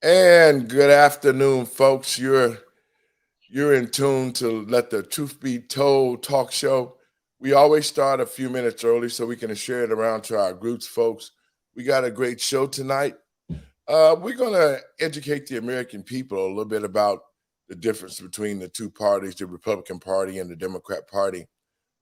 And good afternoon, folks. You're in tune to Let the Truth Be Told talk show. We always start a few minutes early so we can share it around to our groups, folks. We got a great show tonight. We're going to educate the American people a little bit about the difference between the two parties, the Republican Party and the Democrat Party.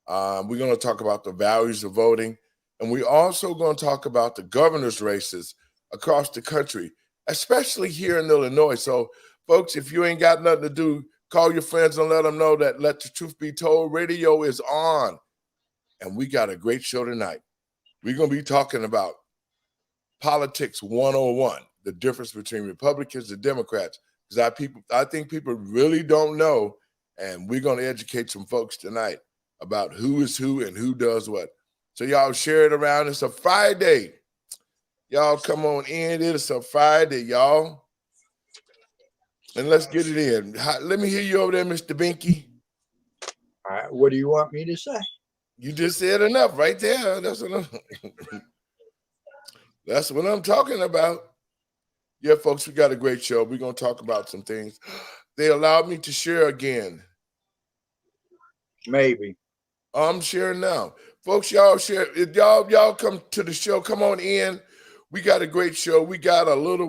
We're going to talk about the values of voting, and we're also going to talk about the governor's races across the country, especially here in Illinois. So, folks, if you ain't got nothing to do, call your friends and let them know that Let the Truth Be Told radio is on. And we got a great show tonight. We're going to be talking about politics 101, the difference between Republicans and Democrats. Because I think people really don't know, and we're going to educate some folks tonight about who is who and who does what. So y'all share it around. It's a Friday. Y'all come on in. It's a Friday, y'all. And let's get it in. Let me hear you over there, Mr. Binky. All right, what do you want me to say? You just said enough right there. That's what I'm talking about. Yeah, folks, we got a great show. We're going to talk about some things. They allowed me to share again. Maybe. I'm sharing now. Folks, y'all share. If y'all come to the show, come on in. We got a great show. We got a little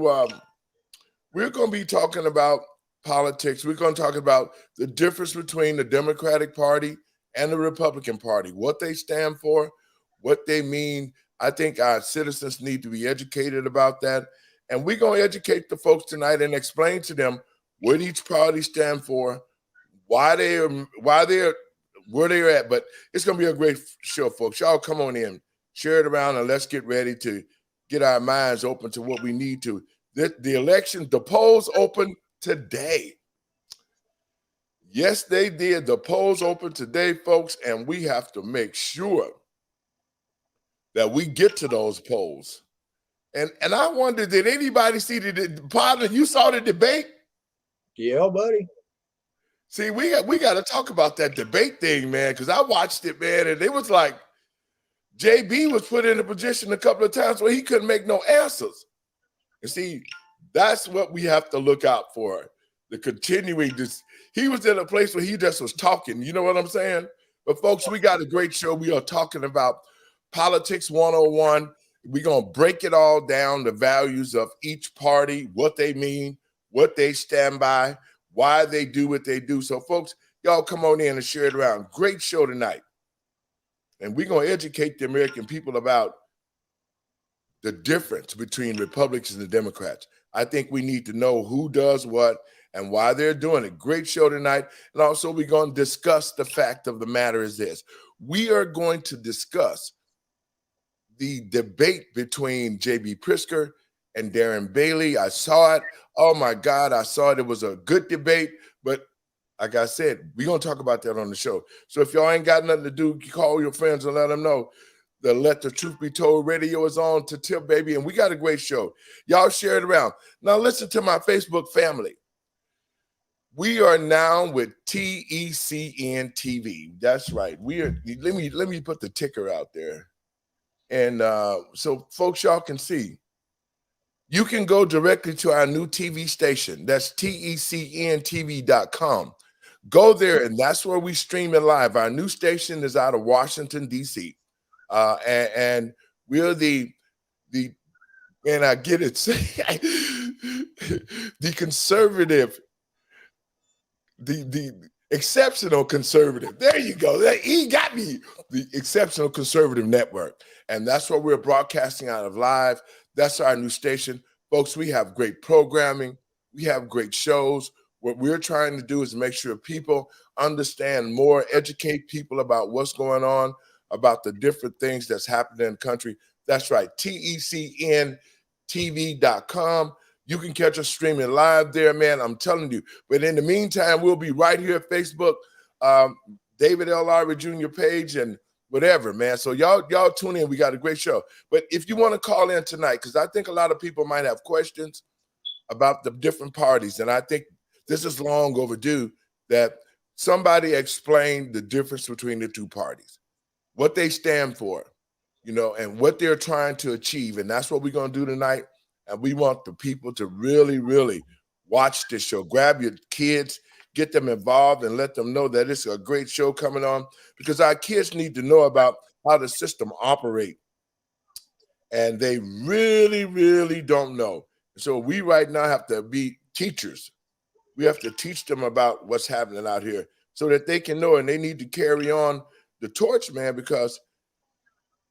we're going to be talking about politics. We're going to talk about the difference between the Democratic Party and the Republican Party, what they stand for, what they mean. I think our citizens need to be educated about that. And we're going to educate the folks tonight and explain to them what each party stand for, why they're where they're at. But it's going to be a great show, folks. Y'all come on in, share it around, and let's get ready to get our minds open to what we need to. The election, the polls open today. Yes, they did. The polls open today, folks, and we have to make sure that we get to those polls. And I wonder, did anybody see the partner? You saw the debate? Yeah, buddy. See, we got to talk about that debate thing, man, because I watched it, man, and it was like JB was put in a position a couple of times where he couldn't make no answers. And see, that's what we have to look out for. The continuing this, he was in a place where he just was talking. You know what I'm saying? But folks, we got a great show. We are talking about politics 101. We're gonna break it all down, the values of each party, what they mean, what they stand by, why they do what they do. So, folks, y'all come on in and share it around. Great show tonight. And we're gonna educate the American people about the difference between Republicans and the Democrats. I think we need to know who does what and why they're doing it. Great show tonight. And also, we're going to discuss the fact of the matter is this. We are going to discuss the debate between J.B. Pritzker and Darren Bailey. I saw it. Oh, my God, I saw it. It was a good debate. But like I said, we're going to talk about that on the show. So if y'all ain't got nothing to do, call your friends and let them know. The Let the Truth Be Told radio is on to Tip, baby, and we got a great show. Y'all share it around. Now listen to my Facebook family. We are now with TECN TV. That's right. We are. Let me put the ticker out there, and so folks, y'all can see. You can go directly to our new TV station. That's TECNTV.com. Go there, and that's where we stream it live. Our new station is out of Washington, D.C. And we're the and I get it the conservative, the exceptional conservative. There you go. He got me. The exceptional conservative network, and that's what we're broadcasting out of live. That's our new station, folks. We have great programming. We have great shows. What we're trying to do is make sure people understand more, educate people about what's going on, about the different things that's happening in the country. That's right, TECNTV.com. You can catch us streaming live there, man. I'm telling you. But in the meantime, we'll be right here at Facebook, David L. Lowry Jr. page and whatever, man. So y'all tune in. We got a great show. But if you want to call in tonight, because I think a lot of people might have questions about the different parties, and I think this is long overdue that somebody explain the difference between the two parties, what they stand for, and what they're trying to achieve. And that's what we're going to do tonight. And we want the people to really, really watch this show. Grab your kids, get them involved, and let them know that it's a great show coming on, because our kids need to know about how the system operates. And they really, really don't know. So we right now have to be teachers. We have to teach them about what's happening out here so that they can know, and they need to carry on the torch, man, because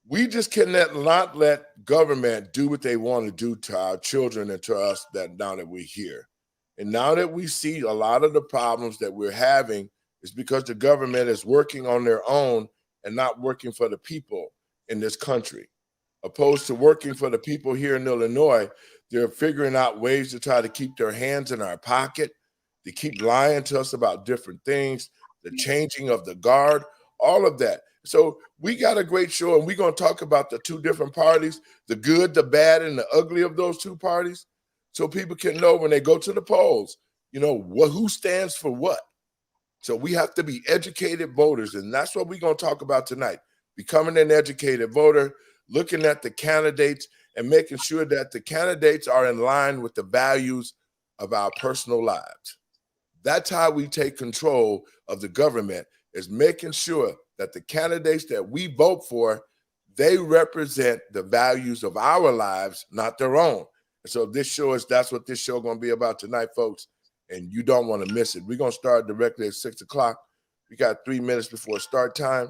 we just cannot not let government do what they want to do to our children and to us that now that we're here. And now that we see a lot of the problems that we're having is because the government is working on their own and not working for the people in this country. Opposed to working for the people here in Illinois, they're figuring out ways to try to keep their hands in our pocket. They keep lying to us about different things, the changing of the guard, all of that. So we got a great show, and we're going to talk about the two different parties, the good, the bad, and the ugly of those two parties, so people can know when they go to the polls, you know, who stands for what. So we have to be educated voters, and that's what we're going to talk about tonight, becoming an educated voter, looking at the candidates and making sure that the candidates are in line with the values of our personal lives. That's how we take control of the government, is making sure that the candidates that we vote for, they represent the values of our lives, not their own. And so this show is, that's what this show is going to be about tonight, folks, and you don't want to miss it. We're going to start directly at 6 o'clock. We got 3 minutes before start time.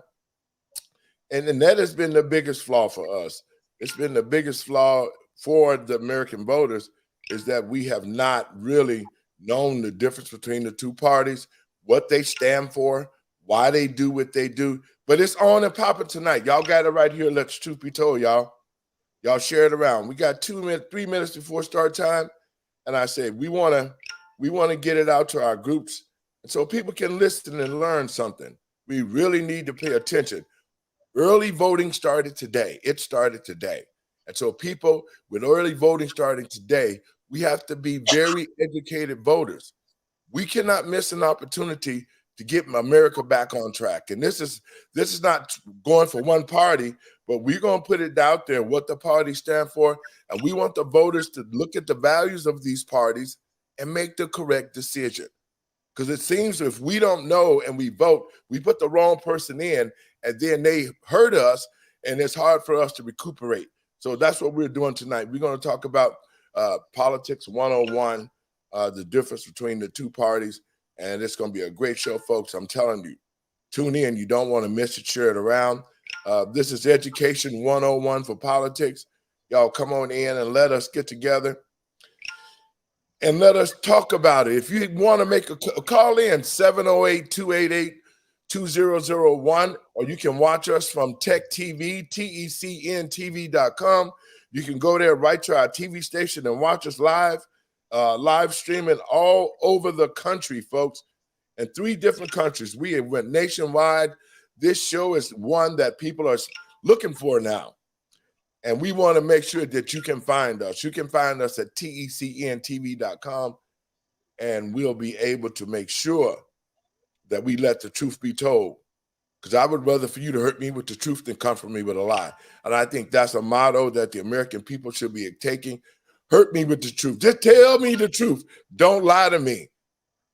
And that has been the biggest flaw for us. It's been the biggest flaw for the American voters, is that we have not really known the difference between the two parties, what they stand for, why they do what they do. But it's on and popping tonight. Y'all got it right here. Let the truth be told, y'all. Y'all share it around. We got 3 minutes before start time. And I said, we want to get it out to our groups so people can listen and learn something. We really need to pay attention. Early voting started today. It started today. And so people, with early voting starting today, we have to be very educated voters. We cannot miss an opportunity to get America back on track. And this is not going for one party, but we're going to put it out there what the parties stand for. And we want the voters to look at the values of these parties and make the correct decision. Because it seems if we don't know and we vote, we put the wrong person in, and then they hurt us, and it's hard for us to recuperate. So that's what we're doing tonight. We're going to talk about Politics 101, the difference between the two parties, and it's going to be a great show, folks. I'm telling you, tune in. You don't want to miss it. Share it around. This is Education 101 for politics. Y'all come on in and let us get together and let us talk about it. If you want to make a call in, 708-288-2001, or you can watch us from Tech TV, TECNTV.com. You can go there right to our TV station and watch us live streaming all over the country, folks, in 3 different countries. We went nationwide. This show is one that people are looking for now. And we want to make sure that you can find us. You can find us at TECNTV.com, and we'll be able to make sure that we let the truth be told. Because I would rather for you to hurt me with the truth than comfort me with a lie. And I think that's a motto that the American people should be taking. Hurt me with the truth. Just tell me the truth. Don't lie to me.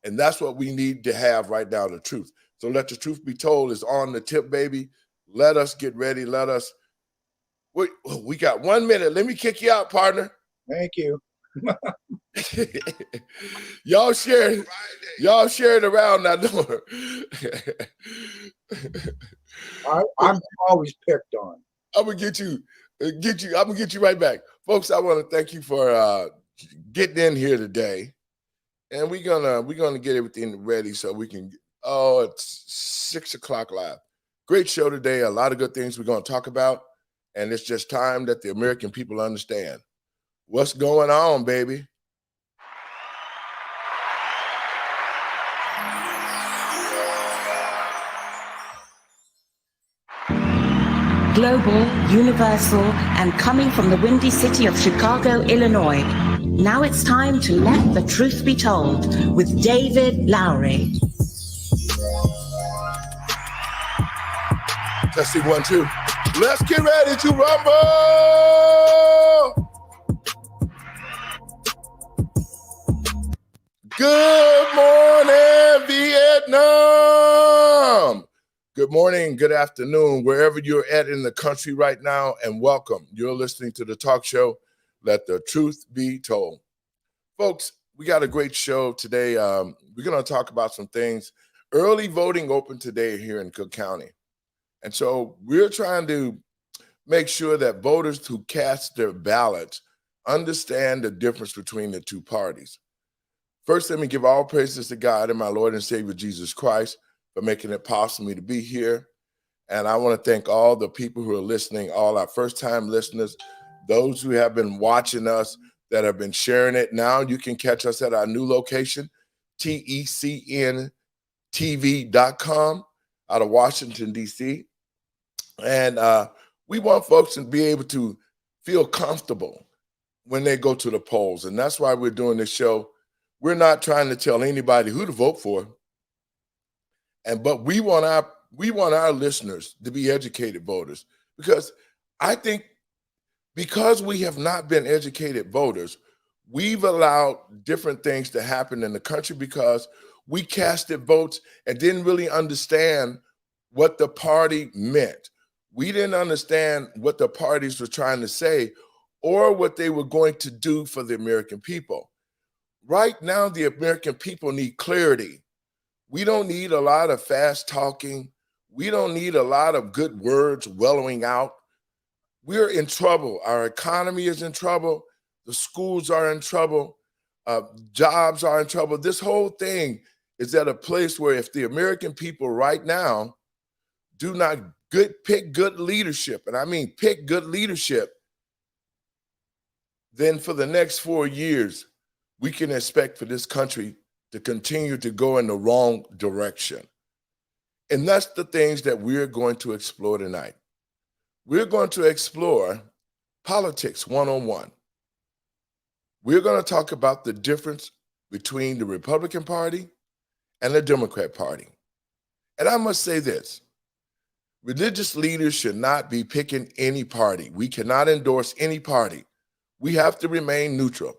And that's what we need to have right now, the truth. So let the truth be told is on the tip, baby. Let us get ready. We got 1 minute. Let me kick you out, partner. Thank you. Y'all share it around that door. I'm always picked on. I'm gonna get you. I'm gonna get you right back, folks. I want to thank you for getting in here today, and we're gonna get everything ready so we can. Oh, it's 6 o'clock live. Great show today. A lot of good things we're gonna talk about, and it's just time that the American people understand what's going on, baby. Global, universal, and coming from the windy city of Chicago, Illinois. Now it's time to let the truth be told with David Lowery. Testing 1, 2. Let's get ready to rumble. Good morning, Vietnam. Good morning, good afternoon, wherever you're at in the country right now, and welcome. You're listening to the talk show, Let the Truth Be Told. Folks, we got a great show today. We're going to talk about some things. Early voting open today here in Cook County. And so we're trying to make sure that voters who cast their ballots understand the difference between the two parties. First, let me give all praises to God and my Lord and Savior Jesus Christ for making it possible for me to be here. And I want to thank all the people who are listening, all our first-time listeners, those who have been watching us, that have been sharing it. Now you can catch us at our new location, TECNTV.com out of Washington, D.C. And we want folks to be able to feel comfortable when they go to the polls. And that's why we're doing this show. We're not trying to tell anybody who to vote for. But we want our listeners to be educated voters, because I think because we have not been educated voters, we've allowed different things to happen in the country because we casted votes and didn't really understand what the party meant. We didn't understand what the parties were trying to say or what they were going to do for the American people. Right now, the American people need clarity. We don't need a lot of fast talking. We don't need a lot of good words wellowing out. We're in trouble. Our economy is in trouble. The schools are in trouble. Jobs are in trouble. This whole thing is at a place where if the American people right now do not pick good leadership, and I mean pick good leadership, then for the next 4 years, we can expect for this country to continue to go in the wrong direction. And that's the things that we're going to explore tonight. We're going to explore politics 101. We're going to talk about the difference between the Republican Party and the Democrat Party. And I must say this, religious leaders should not be picking any party. We cannot endorse any party. We have to remain neutral.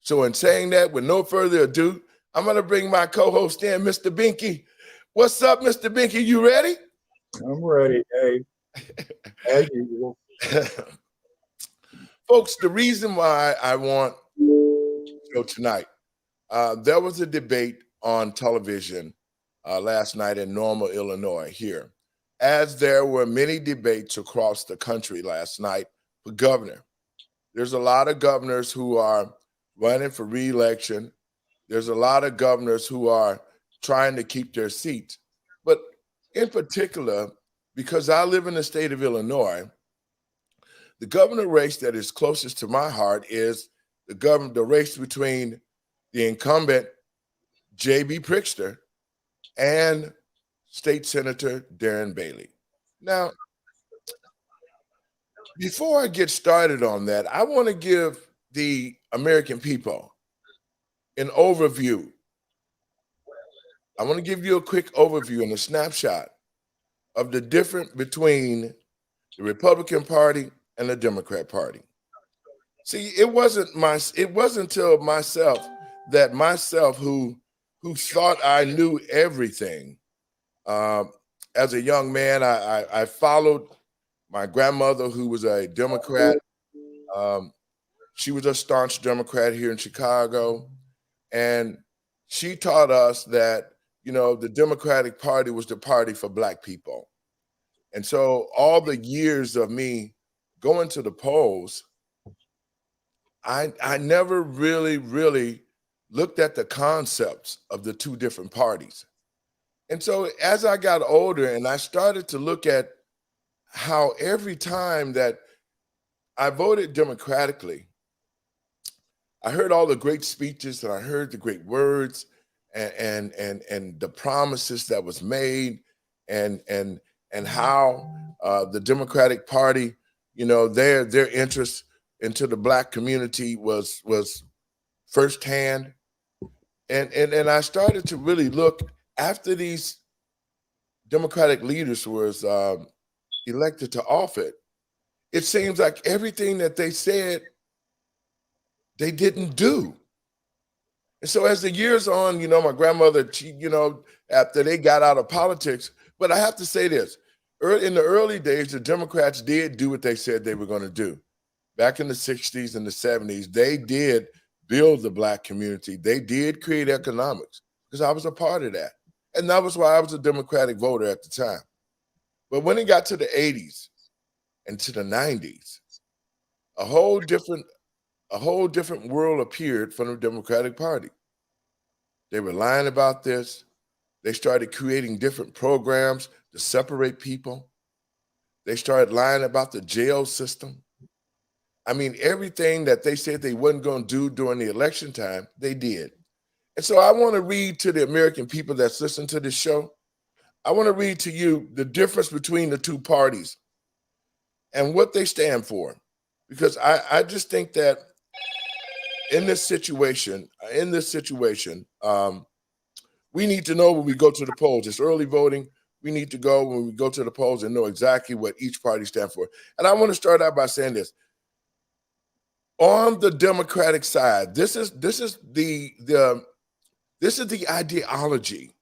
So in saying that, with no further ado, I'm going to bring my co-host in, Mr. Binky. What's up, Mr. Binky? You ready? I'm ready, Dave. As usual. Folks, the reason why I want to go tonight, there was a debate on television last night in Normal, Illinois here, as there were many debates across the country last night for governor. There's a lot of governors who are running for re-election. There's a lot of governors who are trying to keep their seats. But in particular, because I live in the state of Illinois, the governor race that is closest to my heart is the race between the incumbent J.B. Pritzker and State Senator Darren Bailey. Now, before I get started on that, I want to give the American people an overview. I want to give you a quick overview and a snapshot of the difference between the Republican Party and the Democrat Party. See, it wasn't until myself who thought I knew everything. As a young man, I followed my grandmother, who was a Democrat. She was a staunch Democrat here in Chicago, and she taught us that, the Democratic Party was the party for Black people. And so all the years of me going to the polls, I never really looked at the concepts of the two different parties. And so as I got older and I started to look at how every time that I voted democratically, I heard all the great speeches and I heard the great words and the promises that was made and how the Democratic Party, their interest into the Black community was firsthand. And I started to really look after these Democratic leaders was elected to office. It seems like everything that they said, they didn't do. And so as the years on, my grandmother, after they got out of politics, but I have to say this, in the early days, the Democrats did do what they said they were going to do. Back in the 60s and the 70s, they did build the Black community. They did create economics because I was a part of that. And that was why I was a Democratic voter at the time. But when it got to the 80s and to the 90s, a whole different world appeared from the Democratic Party. They were lying about this. They started creating different programs to separate people. They started lying about the jail system. I mean, everything that they said they wasn't going to do during the election time, they did. And so I want to read to the American people that's listening to this show, I want to read to you the difference between the two parties and what they stand for. Because I just think that in this situation, we need to know when we go to the polls. It's early voting. We need to go when we go to the polls and know exactly what each party stands for. And I want to start out by saying this. On the Democratic side, this is the ideology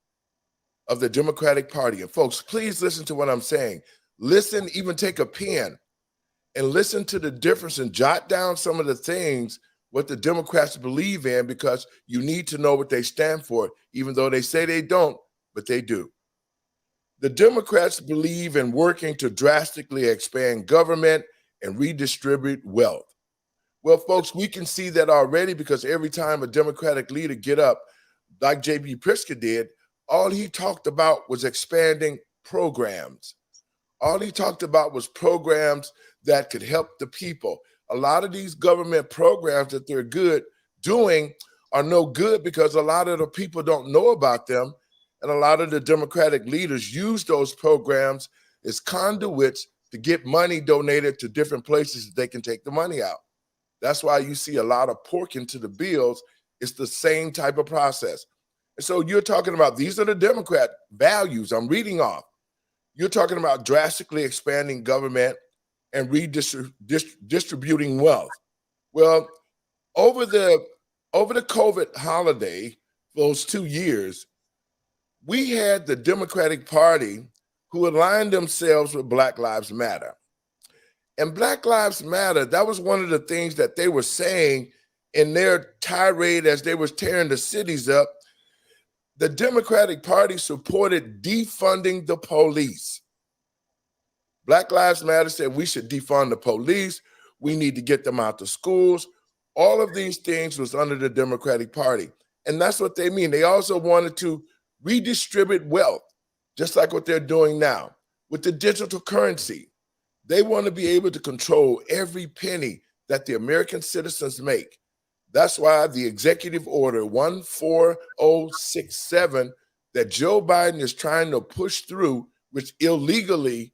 of the Democratic Party. And folks, please listen to what I'm saying. Listen, even take a pen and listen to the difference and jot down some of the things what the Democrats believe in, because you need to know what they stand for, even though they say they don't, but they do. The Democrats believe in working to drastically expand government and redistribute wealth. Well, folks, we can see that already, because every time a Democratic leader get up, like J.B. Pritzker did, all he talked about was expanding programs. All he talked about was programs that could help the people. A lot of these government programs that they're good doing are no good because a lot of the people don't know about them. And a lot of the Democratic leaders use those programs as conduits to get money donated to different places that they can take the money out. That's why you see a lot of pork into the bills. It's the same type of process. And so you're talking about, these are the Democrat values I'm reading off. You're talking about drastically expanding government and redistributing wealth. Well, over the COVID holiday, those 2 years, we had the Democratic Party who aligned themselves with Black Lives Matter. And Black Lives Matter, that was one of the things that they were saying in their tirade as they was tearing the cities up. The Democratic Party supported defunding the police. Black Lives Matter said we should defund the police. We need to get them out to schools. All of these things was under the Democratic Party. And that's what they mean. They also wanted to redistribute wealth, just like what they're doing now with the digital currency. They want to be able to control every penny that the American citizens make. That's why the executive order 14067 that Joe Biden is trying to push through, which illegally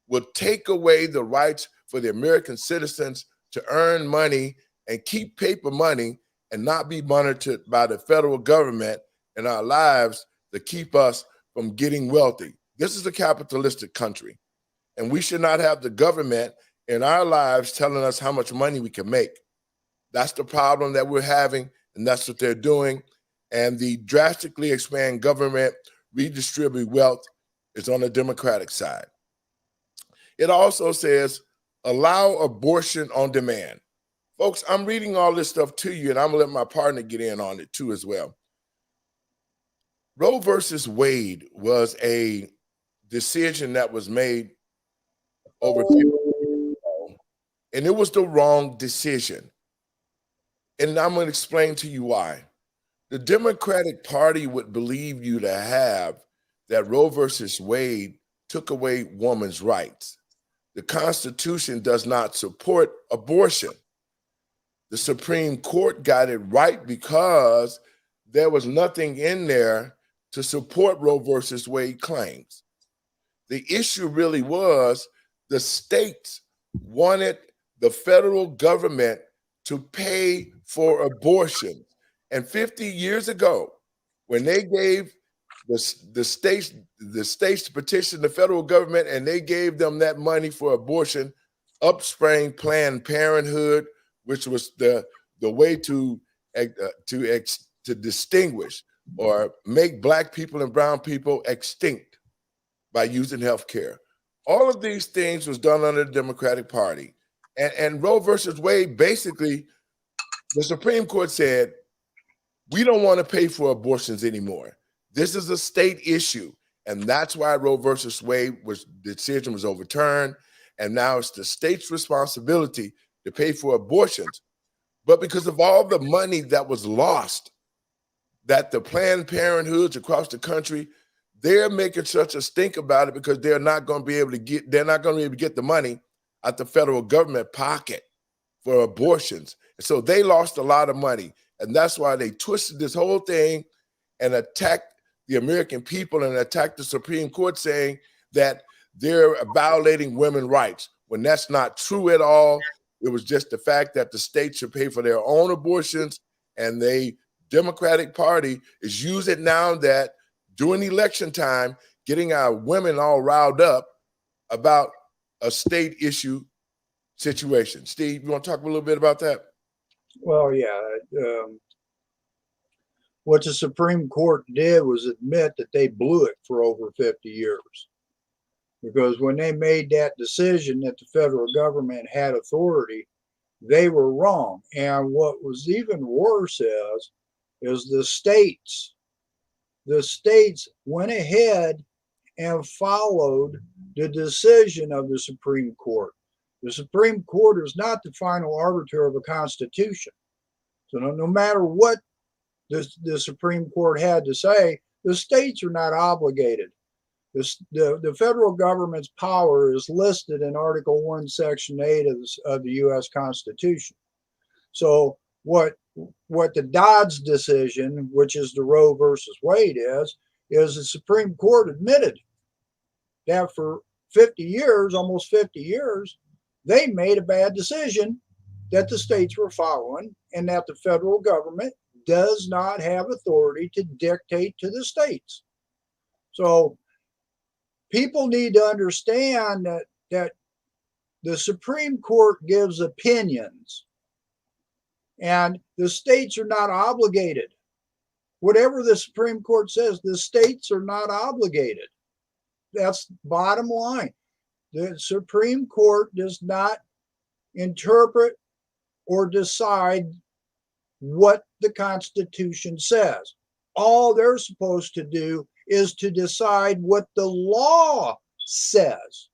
will take away the rights for the American citizens to earn money and keep paper money and not be monitored by the federal government in our lives to keep us from getting wealthy. This is a capitalistic country, and we should not have the government in our lives telling us how much money we can make. That's the problem that we're having, and that's what they're doing. And the drastically expand government, redistribute wealth is on the Democratic side. It also says allow abortion on demand. Folks, I'm reading all this stuff to you, and I'm gonna let my partner get in on it too as well. Roe versus Wade was a decision that was made over 50 years ago, and it was the wrong decision. And I'm going to explain to you why. The Democratic Party would believe you to have that Roe versus Wade took away women's rights. The Constitution does not support abortion. The Supreme Court got it right because there was nothing in there to support Roe versus Wade claims. The issue really was the states wanted the federal government to pay for abortion. And 50 years ago, when they gave the states to petition the federal government and they gave them that money for abortion, up sprang Planned Parenthood, which was the way to to distinguish or make black people and brown people extinct by using health care. All of these things was done under the Democratic Party. And Roe versus Wade, basically, the Supreme Court said, we don't want to pay for abortions anymore. This is a state issue. And that's why Roe versus Wade decision was overturned. And now it's the state's responsibility to pay for abortions. But because of all the money that was lost, that the Planned Parenthoods across the country, they're making such a stink about it because they're not going to be able to get the money at the federal government pocket for abortions. And so they lost a lot of money. And that's why they twisted this whole thing and attacked the American people and attacked the Supreme Court, saying that they're violating women's rights, when that's not true at all. It was just the fact that the state should pay for their own abortions, and the Democratic Party is using now that during election time, getting our women all riled up about a state issue situation. Steve, you want to talk a little bit about that? Well, yeah. What the Supreme Court did was admit that they blew it for over 50 years. Because when they made that decision that the federal government had authority, they were wrong. And what was even worse is the states went ahead and followed the decision of the Supreme Court. The Supreme Court is not the final arbiter of a constitution. So no matter what the Supreme Court had to say, the states are not obligated. The federal government's power is listed in Article 1, Section 8 of the U.S. Constitution. So what the Dobbs decision, which is the Roe versus Wade, is the Supreme Court admitted that for 50 years, almost 50 years, they made a bad decision that the states were following, and that the federal government does not have authority to dictate to the states. So people need to understand that the Supreme Court gives opinions, and the states are not obligated. Whatever the Supreme Court says, the states are not obligated. That's bottom line. The Supreme Court does not interpret or decide what the Constitution says. All they're supposed to do is to decide what the law says,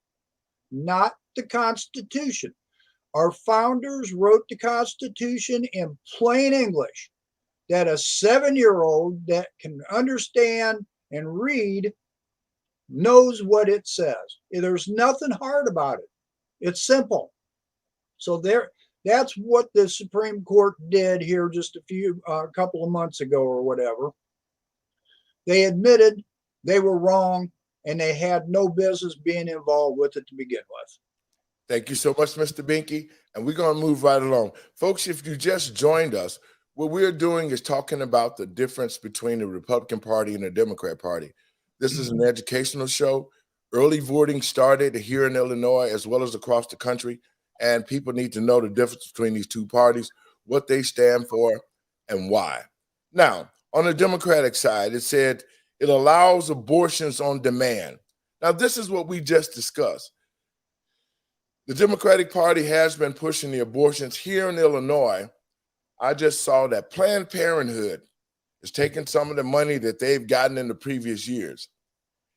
not the Constitution. Our founders wrote the Constitution in plain English, that a 7-year-old that can understand and read knows what it says. There's nothing hard about it. It's simple. So that's what the Supreme Court did here just a couple of months ago or whatever. They admitted they were wrong, and they had no business being involved with it to begin with. Thank you so much, Mr. Binky. And we're going to move right along. Folks, if you just joined us, what we're doing is talking about the difference between the Republican Party and the Democrat Party. This is an educational show. Early voting started here in Illinois as well as across the country, and people need to know the difference between these two parties, what they stand for, and why. Now, on the Democratic side, it said it allows abortions on demand. Now, this is what we just discussed. The Democratic Party has been pushing the abortions here in Illinois. I just saw that Planned Parenthood is taking some of the money that they've gotten in the previous years,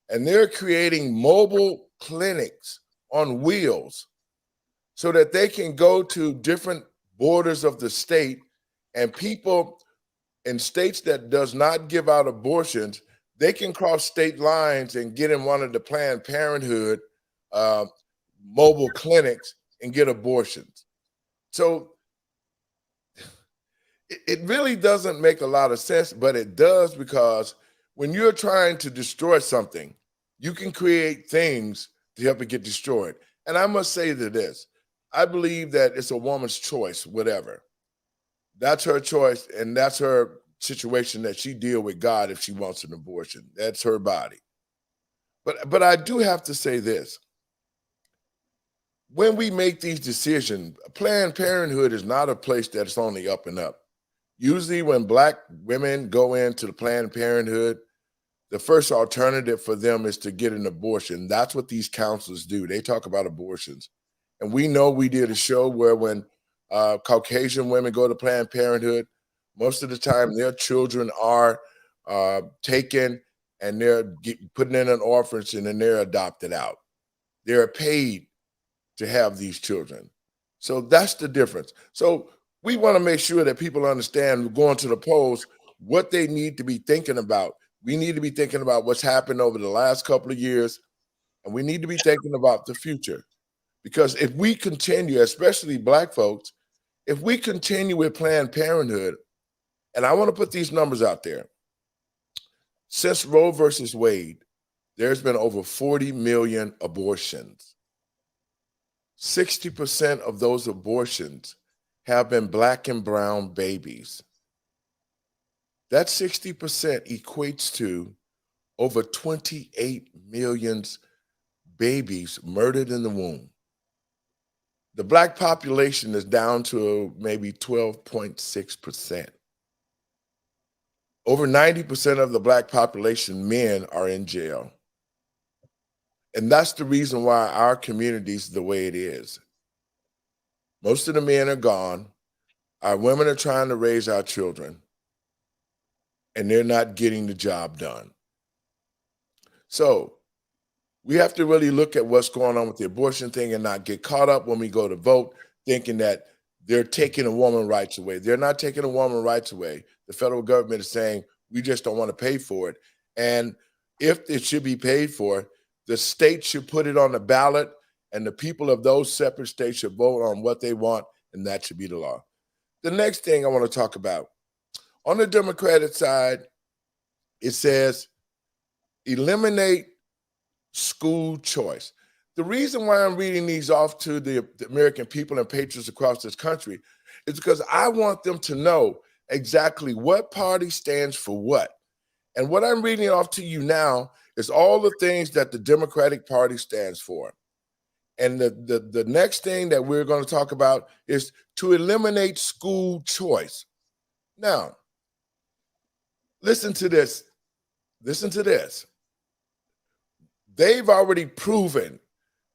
and they're creating mobile clinics on wheels so that they can go to different borders of the state, and people in states that does not give out abortions, they can cross state lines and get in one of the Planned Parenthood mobile clinics and get abortions. So it really doesn't make a lot of sense, but it does, because when you're trying to destroy something, you can create things to help it get destroyed. And I must say to this, I believe that it's a woman's choice, whatever. That's her choice, and that's her situation that she deal with God if she wants an abortion. That's her body. But I do have to say this. When we make these decisions, Planned Parenthood is not a place that's only up and up. Usually when Black women go into the Planned Parenthood, the first alternative for them is to get an abortion. That's what these counselors do. They talk about abortions. And we know we did a show where when Caucasian women go to Planned Parenthood, most of the time their children are taken and they're put in an orphanage and then they're adopted out. They're paid to have these children. So that's the difference. So we want to make sure that people understand going to the polls what they need to be thinking about. We need to be thinking about what's happened over the last couple of years, and we need to be thinking about the future. Because if we continue, especially Black folks, if we continue with Planned Parenthood, and I want to put these numbers out there, since Roe versus Wade, there's been over 40 million abortions. 60% of those abortions have been Black and brown babies. That 60% equates to over 28 million babies murdered in the womb. The Black population is down to maybe 12.6%. Over 90% of the Black population, men, are in jail. And that's the reason why our community is the way it is. Most of the men are gone. Our women are trying to raise our children, and they're not getting the job done. So we have to really look at what's going on with the abortion thing and not get caught up when we go to vote thinking that they're taking a woman's rights away. They're not taking a woman's rights away. The federal government is saying, we just don't want to pay for it. And if it should be paid for, the state should put it on the ballot, and the people of those separate states should vote on what they want, and that should be the law. The next thing I want to talk about, on the Democratic side, it says eliminate school choice. The reason why I'm reading these off to the American people and patriots across this country is because I want them to know exactly what party stands for what. And what I'm reading off to you now is all the things that the Democratic Party stands for. And the next thing that we're going to talk about is to eliminate school choice. Now, listen to this. Listen to this. They've already proven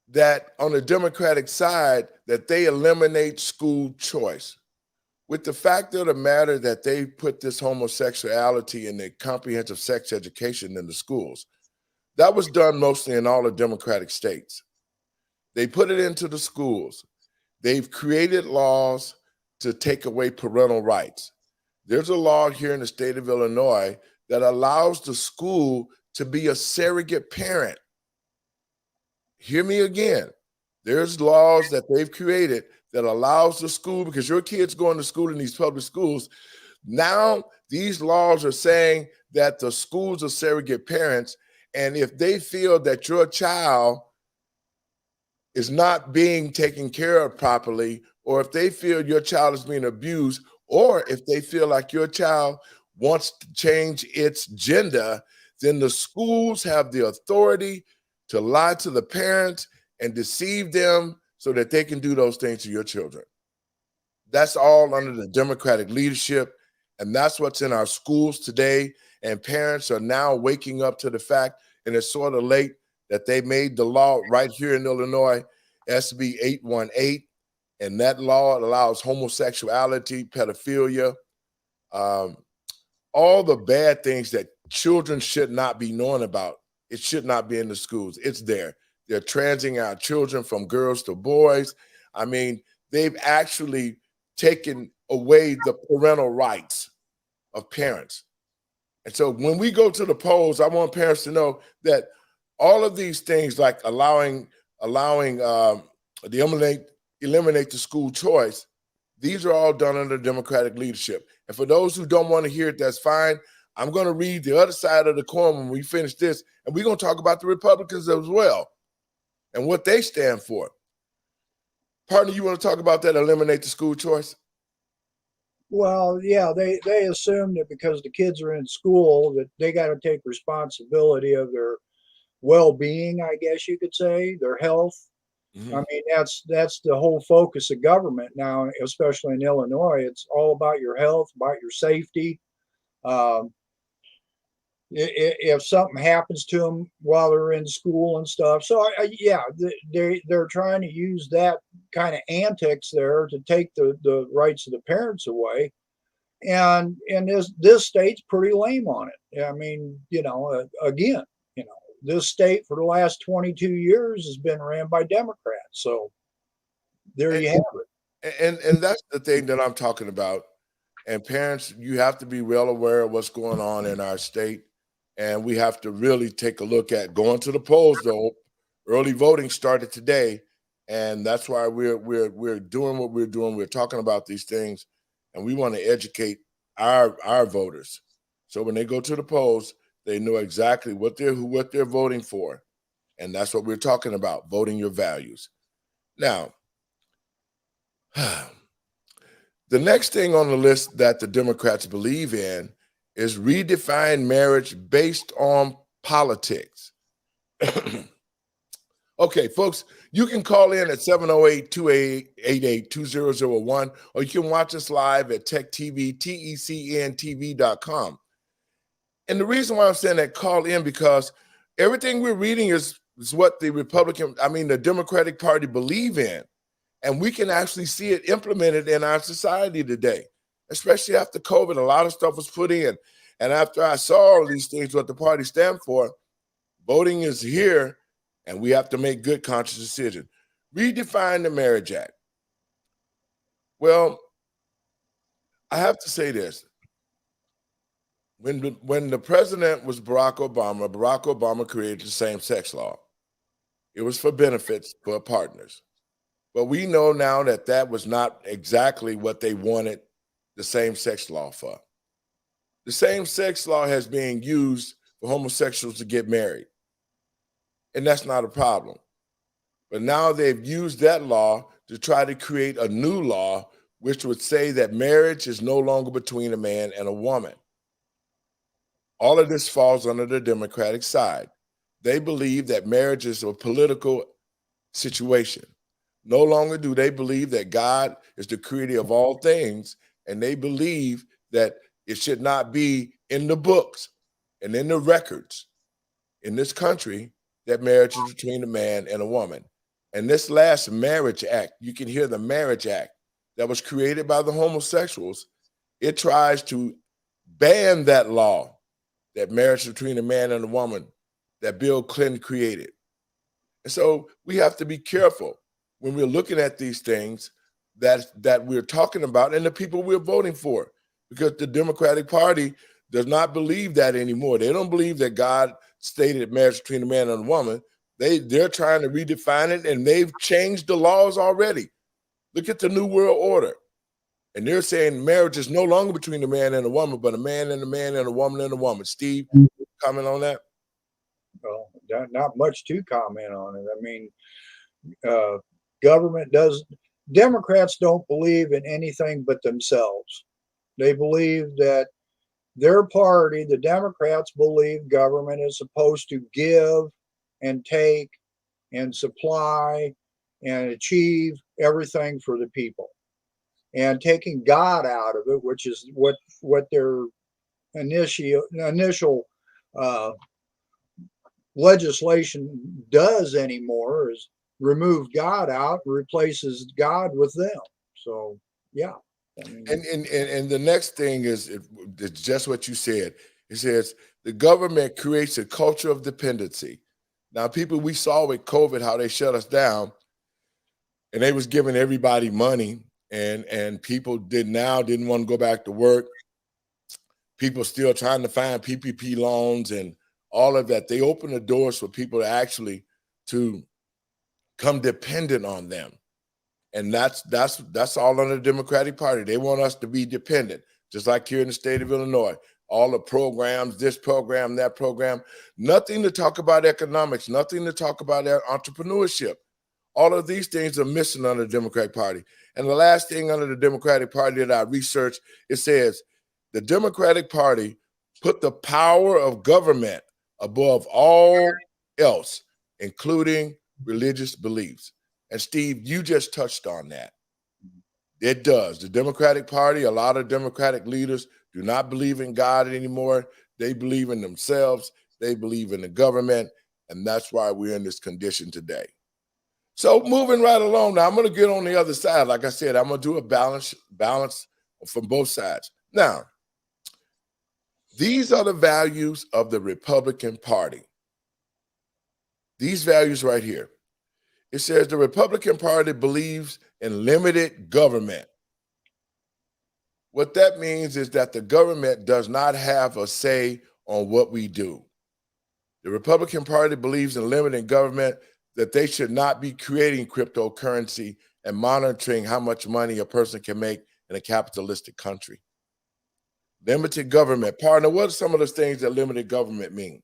that on the Democratic side that they eliminate school choice. With the fact of the matter that they put this homosexuality and the comprehensive sex education in the schools, that was done mostly in all the Democratic states. They put it into the schools. They've created laws to take away parental rights. There's a law here in the state of Illinois that allows the school to be a surrogate parent. Hear me again. There's laws that they've created that allows the school, because your kids going to school in these public schools. Now, these laws are saying that the schools are surrogate parents, and if they feel that your child is not being taken care of properly, or if they feel your child is being abused, or if they feel like your child wants to change its gender, then the schools have the authority to lie to the parents and deceive them so that they can do those things to your children. That's all under the Democratic leadership, and that's what's in our schools today. And parents are now waking up to the fact, and it's sort of late, that they made the law right here in Illinois, SB 818, and that law allows homosexuality, pedophilia, all the bad things that children should not be knowing about. It should not be in the schools. It's there. They're transing our children from girls to boys. I mean, they've actually taken away the parental rights of parents. And so when we go to the polls, I want parents to know that all of these things, like eliminate the school choice, these are all done under Democratic leadership. And for those who don't want to hear it, that's fine. I'm going to read the other side of the coin when we finish this, and we're going to talk about the Republicans as well and what they stand for. Partner, you want to talk about that, eliminate the school choice? Well, yeah, they assume that because the kids are in school that they got to take responsibility of their well-being, I guess you could say, their health. Mhm. I mean, that's the whole focus of government now, especially in Illinois. It's all about your health, about your safety. Um, if something happens to them while they're in school and stuff. So yeah, they're trying to use that kind of antics there to take the rights of the parents away. And this state's pretty lame on it. I mean, again, this state for the last 22 years has been ran by Democrats. So there And, you have it. and that's the thing that I'm talking about. And parents, you have to be well aware of what's going on in our state. And we have to really take a look at going to the polls, though. Early voting started today. And that's why we're doing what we're doing. We're talking about these things, and we want to educate our voters. So when they go to the polls, they know exactly what they're voting for. And that's what we're talking about, voting your values. Now, the next thing on the list that the Democrats believe in is redefine marriage based on politics. Okay, folks, you can call in at 708-288-2001, or you can watch us live at TechTV, TECNTV.com. And the reason why I'm saying that, call in, because everything we're reading is what the Democratic Party believe in. And we can actually see it implemented in our society today, especially after COVID. A lot of stuff was put in. And after I saw all these things, what the party stand for, voting is here, and we have to make good conscious decisions. Redefine the Marriage Act. Well, I have to say this. When the president was Barack Obama created the same-sex law. It was for benefits for partners. But we know now that that was not exactly what they wanted the same-sex law for. The same-sex law has been used for homosexuals to get married, and that's not a problem. But now they've used that law to try to create a new law which would say that marriage is no longer between a man and a woman. All of this falls under the Democratic side. They believe that marriage is a political situation. No longer do they believe that God is the creator of all things, and they believe that it should not be in the books and in the records in this country that marriage is between a man and a woman. And this last Marriage Act, you can hear the Marriage Act that was created by the homosexuals. It tries to ban that law, that marriage between a man and a woman that Bill Clinton created. And so we have to be careful when we're looking at these things that we're talking about and the people we're voting for, because the Democratic Party does not believe that anymore. They don't believe that God stated marriage between a man and a woman. They're trying to redefine it, and they've changed the laws already. Look at the New World Order. And they're saying marriage is no longer between a man and a woman, but a man and a man and a woman and a woman. Steve, comment on that? Well, not much to comment on it. I mean, Democrats don't believe in anything but themselves. They believe that their party, the Democrats, believe government is supposed to give and take and supply and achieve everything for the people. And taking God out of it, which is what their initial legislation does anymore, is remove God out and replaces God with them. So yeah. I mean, and the next thing is it's just what you said. It says the government creates a culture of dependency. Now, people, we saw with COVID how they shut us down, and they was giving everybody money, and people didn't want to go back to work. People still trying to find PPP loans and all of that. They opened the doors for people to come dependent on them. And that's all on the Democratic Party. They want us to be dependent, just like here in the state of Illinois. All the programs, this program, that program, nothing to talk about economics, nothing to talk about entrepreneurship. All of these things are missing under the Democratic Party. And the last thing under the Democratic Party that I researched, it says the Democratic Party put the power of government above all else, including religious beliefs. And Steve, you just touched on that. It does. The Democratic Party, a lot of Democratic leaders do not believe in God anymore. They believe in themselves. They believe in the government. And that's why we're in this condition today. So moving right along now, I'm going to get on the other side. Like I said, I'm going to do a balance from both sides. Now, these are the values of the Republican Party. These values right here. It says the Republican Party believes in limited government. What that means is that the government does not have a say on what we do. The Republican Party believes in limited government, that they should not be creating cryptocurrency and monitoring how much money a person can make in a capitalistic country. Limited government. Partner, what are some of those things that limited government mean?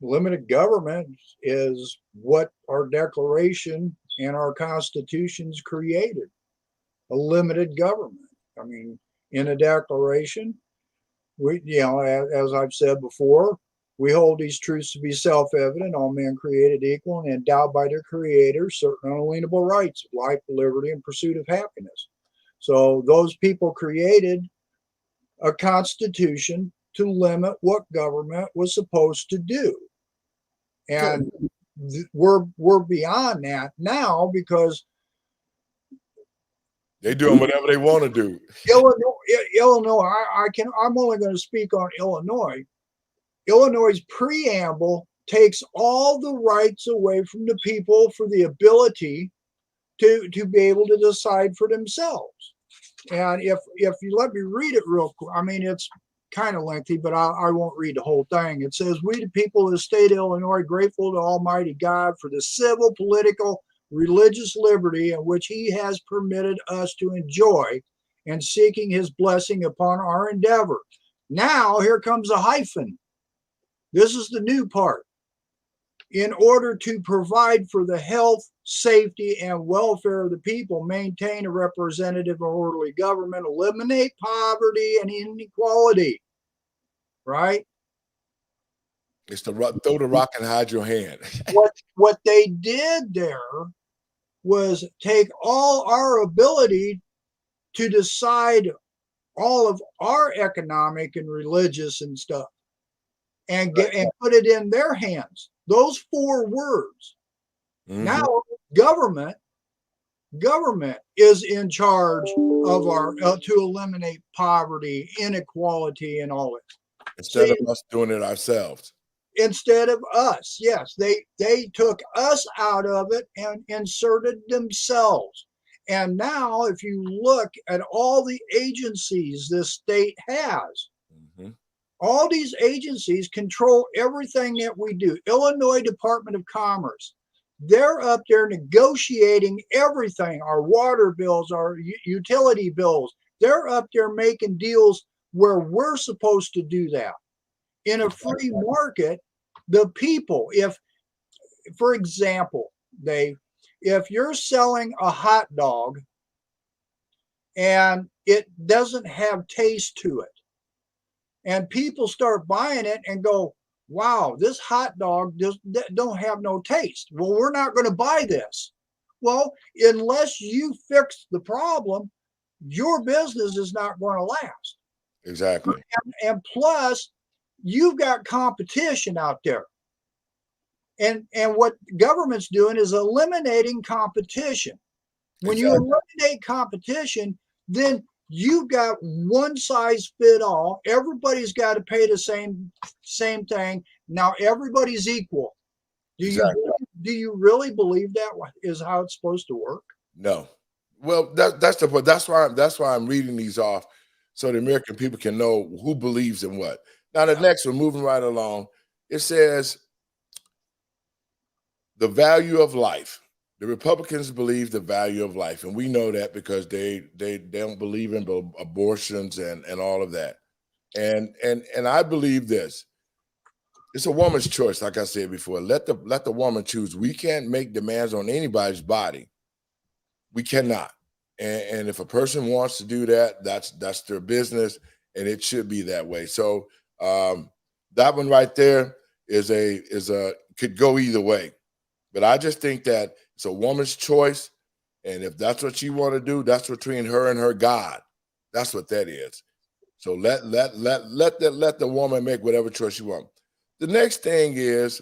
Limited government is what our Declaration and our Constitutions created. A limited government. I mean, in a Declaration, we, as I've said before, we hold these truths to be self-evident, all men created equal and endowed by their creator certain unalienable rights of life, liberty, and pursuit of happiness. So those people created a constitution to limit what government was supposed to do. And we're beyond that now because they're doing whatever they want to do. Illinois, I'm only going to speak on Illinois. Illinois' preamble takes all the rights away from the people for the ability to be able to decide for themselves. And if you let me read it real quick, I mean, it's kind of lengthy, but I won't read the whole thing. It says, we the people of the state of Illinois, grateful to Almighty God for the civil, political, religious liberty in which he has permitted us to enjoy, and seeking his blessing upon our endeavor. Now, here comes a hyphen. This is the new part. In order to provide for the health, safety, and welfare of the people, maintain a representative and orderly government, eliminate poverty and inequality, right? It's to throw the rock and hide your hand. What they did there was take all our ability to decide all of our economic and religious and stuff and put it in their hands. Those 4 words. Mm-hmm. Now government is in charge of our to eliminate poverty, inequality, and all it. Instead of us doing it ourselves. Instead of us, yes, they took us out of it and inserted themselves. And now, if you look at all the agencies this state has, all these agencies control everything that we do. Illinois Department of Commerce, they're up there negotiating everything, our water bills, our utility bills. They're up there making deals where we're supposed to do that. In a free market, the people, if, for example, if you're selling a hot dog and it doesn't have taste to it, and people start buying it and go, wow, this hot dog don't have no taste. Well, we're not going to buy this. Well, unless you fix the problem, your business is not going to last. Exactly. And plus, you've got competition out there. And what government's doing is eliminating competition. When you eliminate competition, then you've got one size fit all. Everybody's got to pay the same thing. Now everybody's equal. Do you really believe that is how it's supposed to work? No. Well, that's the point. That's why I'm reading these off so the American people can know who believes in what. Now the next one, moving right along, it says the value of life. The Republicans believe the value of life, and we know that because they don't believe in abortions and all of that. And I believe this. It's a woman's choice, like I said before. Let the woman choose. We can't make demands on anybody's body. We cannot. And if a person wants to do that, that's their business, and it should be that way. So that one right there is could go either way. But I just think that it's a woman's choice. And if that's what she want to do, that's between her and her God. That's what that is. So let the woman make whatever choice she wants. The next thing is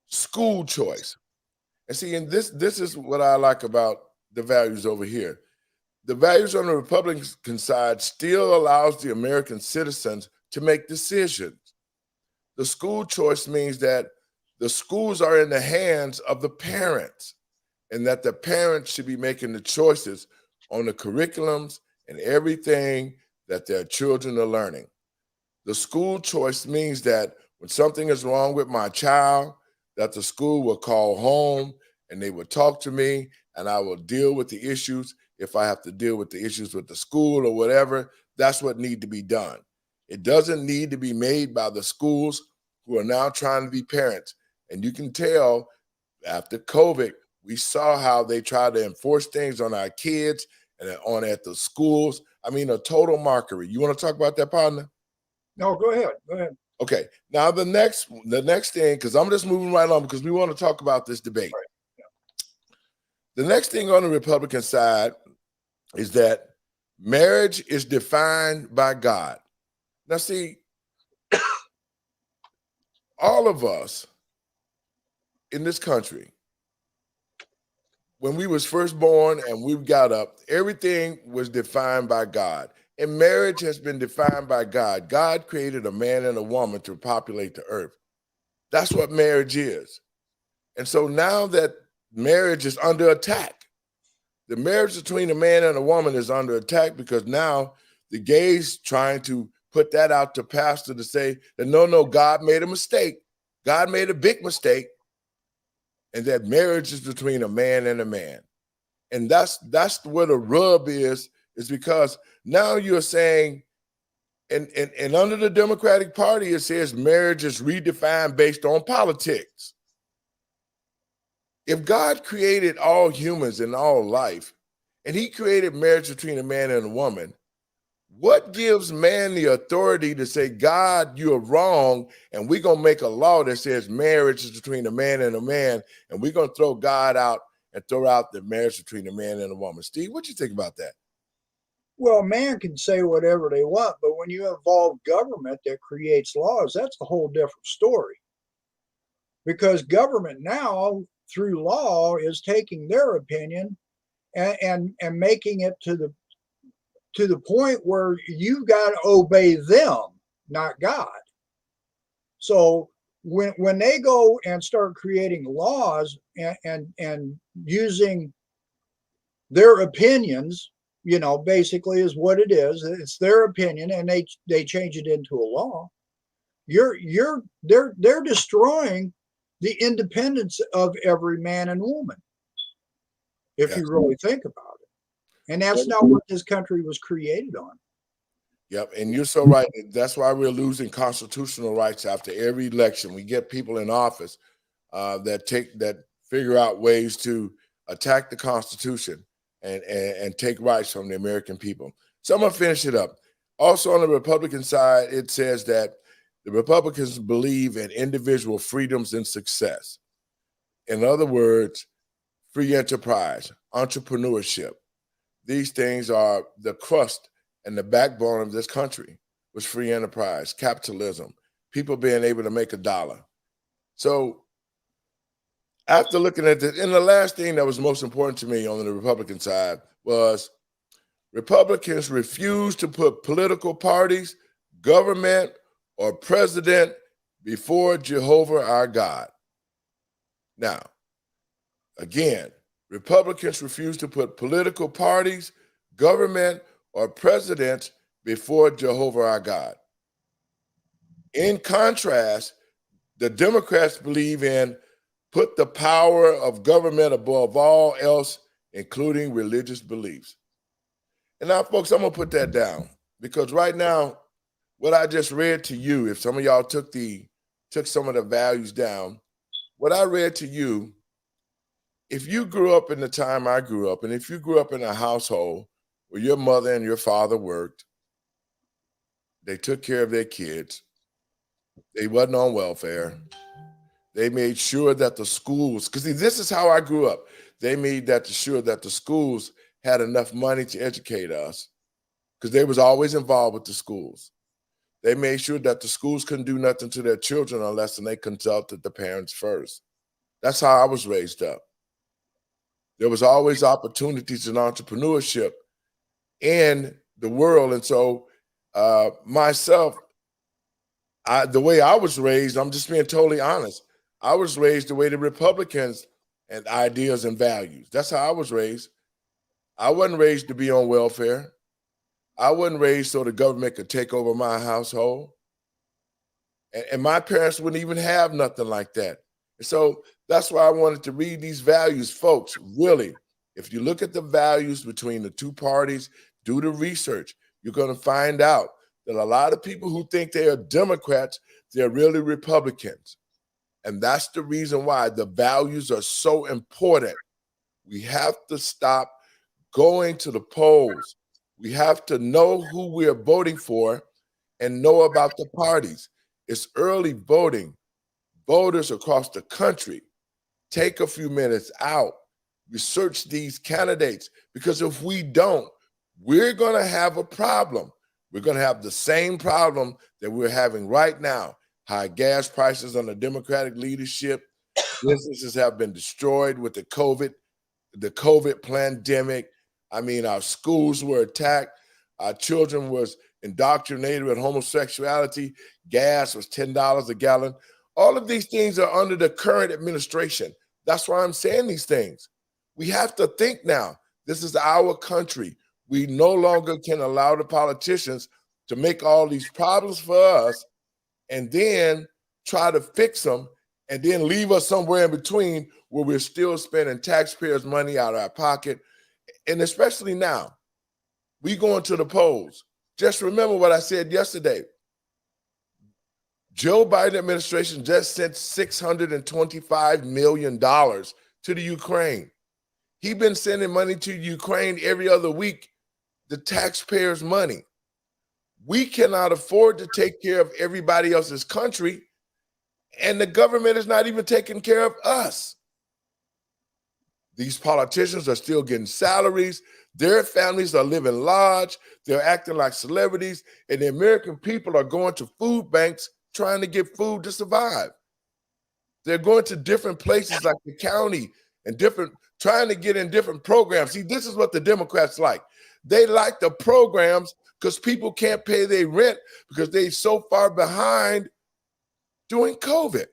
school choice. And see, and this is what I like about the values over here. The values on the Republican side still allows the American citizens to make decisions. The school choice means that the schools are in the hands of the parents, and that the parents should be making the choices on the curriculums and everything that their children are learning. The school choice means that when something is wrong with my child, that the school will call home and they will talk to me, and I will deal with the issues. If I have to deal with the issues with the school or whatever, that's what needs to be done. It doesn't need to be made by the schools who are now trying to be parents. And you can tell after COVID, we saw how they tried to enforce things on our kids and at the schools. I mean, a total mockery. You want to talk about that, partner? No, go ahead. Go ahead. Okay. Now the next thing, because I'm just moving right on because we want to talk about this debate. Right. Yeah. The next thing on the Republican side is that marriage is defined by God. Now, see, all of us in this country, when we was first born and we got up, everything was defined by God. And marriage has been defined by God. God created a man and a woman to populate the earth. That's what marriage is. And so now that marriage is under attack, the marriage between a man and a woman is under attack because now the gays trying to put that out to pastor to say that no, God made a mistake. God made a big mistake. And that marriage is between a man and a man. And that's where the rub is because now you're saying, and under the Democratic Party, it says marriage is redefined based on politics. If God created all humans and all life, and he created marriage between a man and a woman, what gives man the authority to say, God, you're wrong, and we're going to make a law that says marriage is between a man and a man, and we're going to throw God out and throw out the marriage between a man and a woman? Steve, what do you think about that? Well, man can say whatever they want, but when you involve government that creates laws, that's a whole different story. Because government now, through law, is taking their opinion and making it to the point where you've got to obey them, not God. So when they go and start creating laws and using their opinions, basically is what it is. It's their opinion, and they change it into a law. They're destroying the independence of every man and woman, if you really think about it. And that's not what this country was created on. Yep, and you're so right. That's why we're losing constitutional rights after every election. We get people in office that figure out ways to attack the Constitution and take rights from the American people. So I'm gonna finish it up. Also on the Republican side, it says that the Republicans believe in individual freedoms and success. In other words, free enterprise, entrepreneurship. These things are the crust and the backbone of this country was free enterprise, capitalism, people being able to make a dollar. So after looking at this, and the last thing that was most important to me on the Republican side was Republicans refuse to put political parties, government, or president before Jehovah our God. Now, again, Republicans refuse to put political parties, government, or presidents before Jehovah our God. In contrast, the Democrats believe in put the power of government above all else, including religious beliefs. And now, folks, I'm gonna put that down because right now, what I just read to you, if some of y'all took some of the values down, what I read to you, if you grew up in the time I grew up, and if you grew up in a household where your mother and your father worked, they took care of their kids, they wasn't on welfare, They made sure that the schools, because this is how I grew up. They made sure that the schools had enough money to educate us, because they was always involved with the schools. They made sure that the schools couldn't do nothing to their children unless they consulted the parents first. That's how I was raised up. There was always opportunities in entrepreneurship in the world. And so myself, the way I was raised, I'm just being totally honest. I was raised the way the Republicans and ideas and values. That's how I was raised. I wasn't raised to be on welfare. I wasn't raised so the government could take over my household. And my parents wouldn't even have nothing like that. And so that's why I wanted to read these values, folks. Really, if you look at the values between the two parties, do the research, you're going to find out that a lot of people who think they are Democrats, they're really Republicans. And that's the reason why the values are so important. We have to stop going to the polls. We have to know who we are voting for and know about the parties. It's early voting. Voters across the country, take a few minutes out, research these candidates, because if we don't, we're going to have a problem. We're going to have the same problem that we're having right now. High gas prices under Democratic leadership. Businesses have been destroyed with the COVID pandemic. I mean, our schools were attacked. Our children was indoctrinated with homosexuality. Gas was $10 a gallon. All of these things are under the current administration. That's why I'm saying these things. We have to think now. This is our country. We no longer can allow the politicians to make all these problems for us and then try to fix them and then leave us somewhere in between where we're still spending taxpayers' money out of our pocket. And especially now, we going to the polls. Just remember what I said yesterday. Joe Biden administration just sent $625 million to the Ukraine. He's been sending money to Ukraine every other week, the taxpayers' money. We cannot afford to take care of everybody else's country, and the government is not even taking care of us. These politicians are still getting salaries. Their families are living large. They're acting like celebrities, and the American people are going to food banks trying to get food to survive. They're going to different places like the county and trying to get in different programs. See, this is what the Democrats like. They like the programs because people can't pay their rent because they're so far behind during COVID.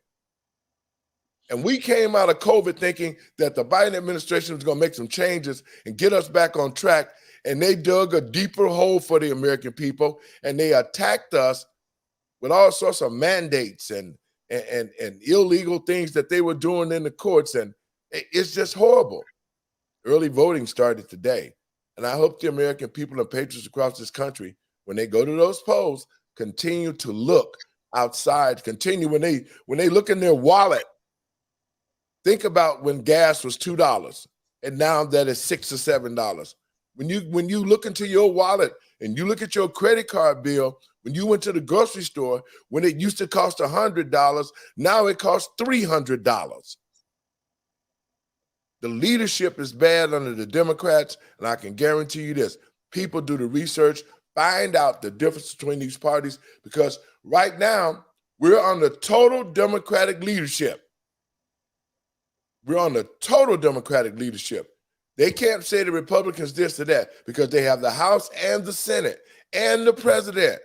And we came out of COVID thinking that the Biden administration was going to make some changes and get us back on track. And they dug a deeper hole for the American people, and they attacked us with all sorts of mandates and illegal things that they were doing in the courts. And it's just horrible. Early voting started today. And I hope the American people and patriots across this country, when they go to those polls, continue to look outside, continue when they look in their wallet. Think about when gas was $2 and now that is $6 or $7. When you look into your wallet and you look at your credit card bill, when you went to the grocery store, when it used to cost $100, now it costs $300. The leadership is bad under the Democrats, and I can guarantee you this. People do the research, find out the difference between these parties, because right now we're under total Democratic leadership. We're on the total Democratic leadership. They can't say the Republicans this or that because they have the House and the Senate and the president.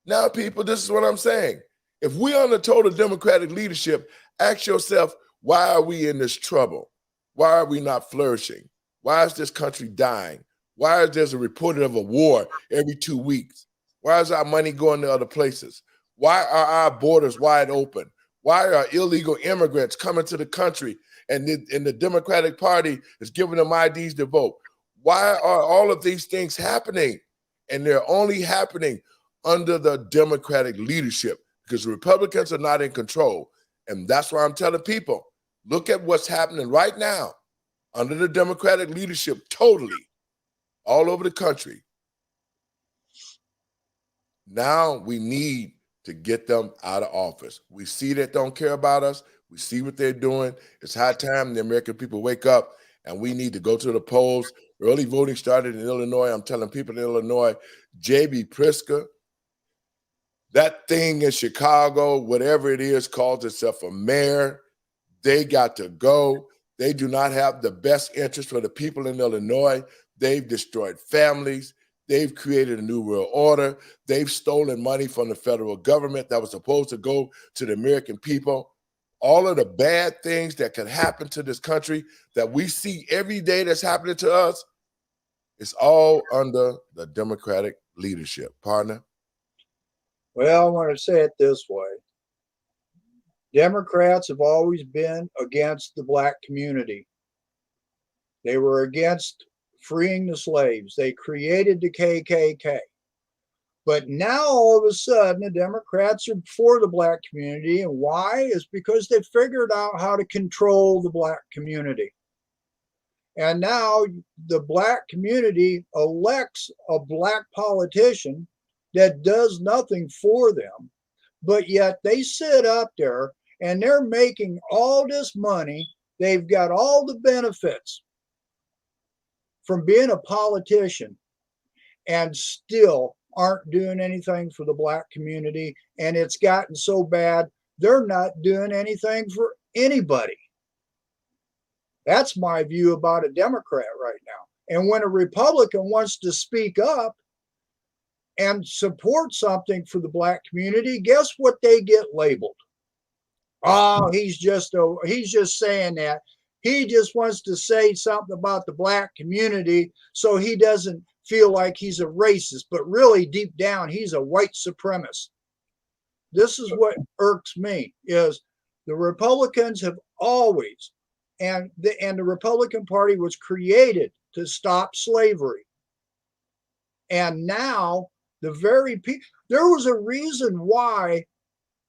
Now, people, this is what I'm saying. If we're on the total Democratic leadership, ask yourself, why are we in this trouble? Why are we not flourishing? Why is this country dying? Why is there a report of a war every 2 weeks? Why is our money going to other places? Why are our borders wide open? Why are illegal immigrants coming to the country and the Democratic Party is giving them IDs to vote? Why are all of these things happening? And they're only happening under the Democratic leadership because the Republicans are not in control. And that's why I'm telling people, look at what's happening right now under the Democratic leadership totally all over the country. Now we need to get them out of office. We see that don't care about us. We see what they're doing. It's high time the American people wake up, and we need to go to the polls. Early voting started in Illinois. I'm telling people in Illinois, J.B. Pritzker, that thing in Chicago, whatever it is, calls itself a mayor. They got to go. They do not have the best interest for the people in Illinois. They've destroyed families. They've created a new world order. They've stolen money from the federal government that was supposed to go to the American people. All of the bad things that could happen to this country that we see every day that's happening to us, it's all under the Democratic leadership, partner. Well, I want to say it this way. Democrats have always been against the black community. They were against freeing the slaves. They created the KKK. But now all of a sudden, the Democrats are for the black community. And why? Is because they figured out how to control the black community. And now the black community elects a black politician that does nothing for them, but yet they sit up there and they're making all this money. They've got all the benefits from being a politician and still aren't doing anything for the black community. And it's gotten so bad, they're not doing anything for anybody. That's my view about a Democrat right now. And when a Republican wants to speak up and support something for the black community, guess what they get labeled? Oh, he's just saying that. He just wants to say something about the black community so he doesn't feel like he's a racist, but really deep down, he's a white supremacist. This is what irks me, is the Republicans have always, and the Republican Party was created to stop slavery. And now the very people, there was a reason why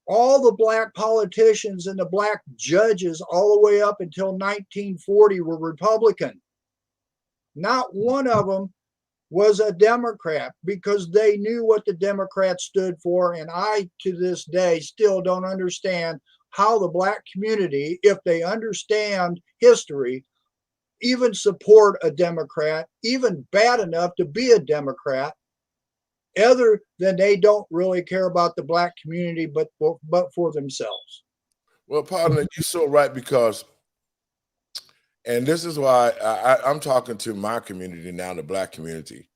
all the black politicians and the black judges all the way up until 1940 were Republican. Not one of them was a Democrat, because they knew what the Democrats stood for. And I, to this day, still don't understand how the black community, if they understand history, even support a Democrat, even bad enough to be a Democrat, other than they don't really care about the black community, but for themselves. Well, partner, you're so right, because, and this is why I'm talking to my community now, the black community.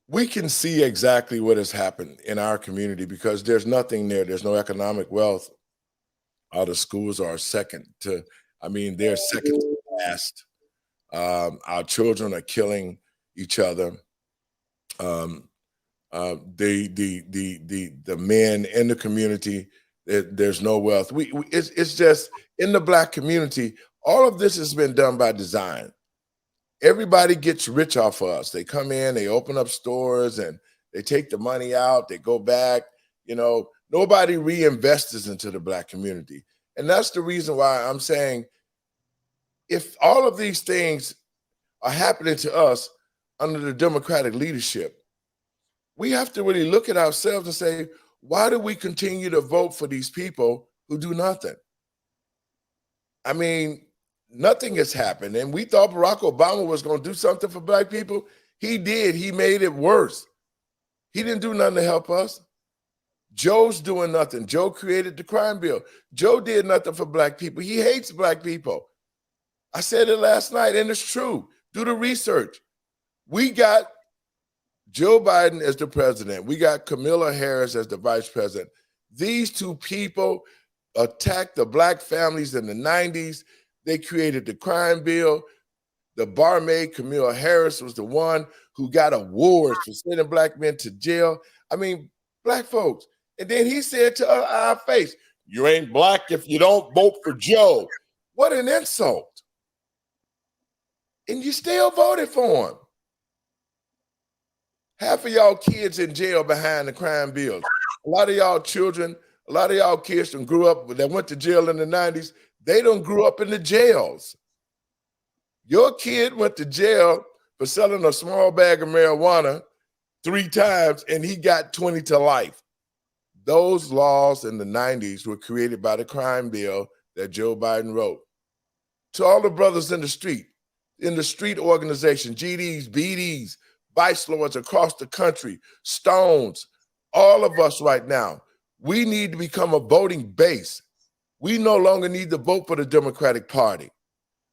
We can see exactly what has happened in our community because there's nothing there. There's no economic wealth. The schools are second to, they're second to last. Our children are killing each other. The men in the community, there's no wealth. It's just in the black community. All of this has been done by design. Everybody gets rich off of us. They come in, they open up stores, and they take the money out. They go back. Nobody reinvests into the black community, and that's the reason why I'm saying, if all of these things are happening to us under the Democratic leadership, we have to really look at ourselves and say, why do we continue to vote for these people who do nothing? Nothing has happened. And we thought Barack Obama was going to do something for black people. He did. He made it worse. He didn't do nothing to help us. Joe's doing nothing. Joe created the crime bill. Joe did nothing for black people. He hates black people. I said it last night, and it's true. Do the research. We got Joe Biden as the president. We got Kamala Harris as the vice president. These two people attacked the black families in the 90s. They created the crime bill. The barmaid, Kamala Harris, was the one who got awards for sending black men to jail. Black folks. And then he said to our face, you ain't black if you don't vote for Joe. What an insult. And you still voted for him. Half of y'all kids in jail behind the crime bills. A lot of y'all children, a lot of y'all kids that grew up, that went to jail in the 90s, they don't grew up in the jails. Your kid went to jail for selling a small bag of marijuana 3 times and he got 20 to life. Those laws in the 90s were created by the crime bill that Joe Biden wrote. To all the brothers in the street organization, GDs, BDs, vice lords across the country, Stones, all of us right now, we need to become a voting base. We no longer need to vote for the Democratic Party.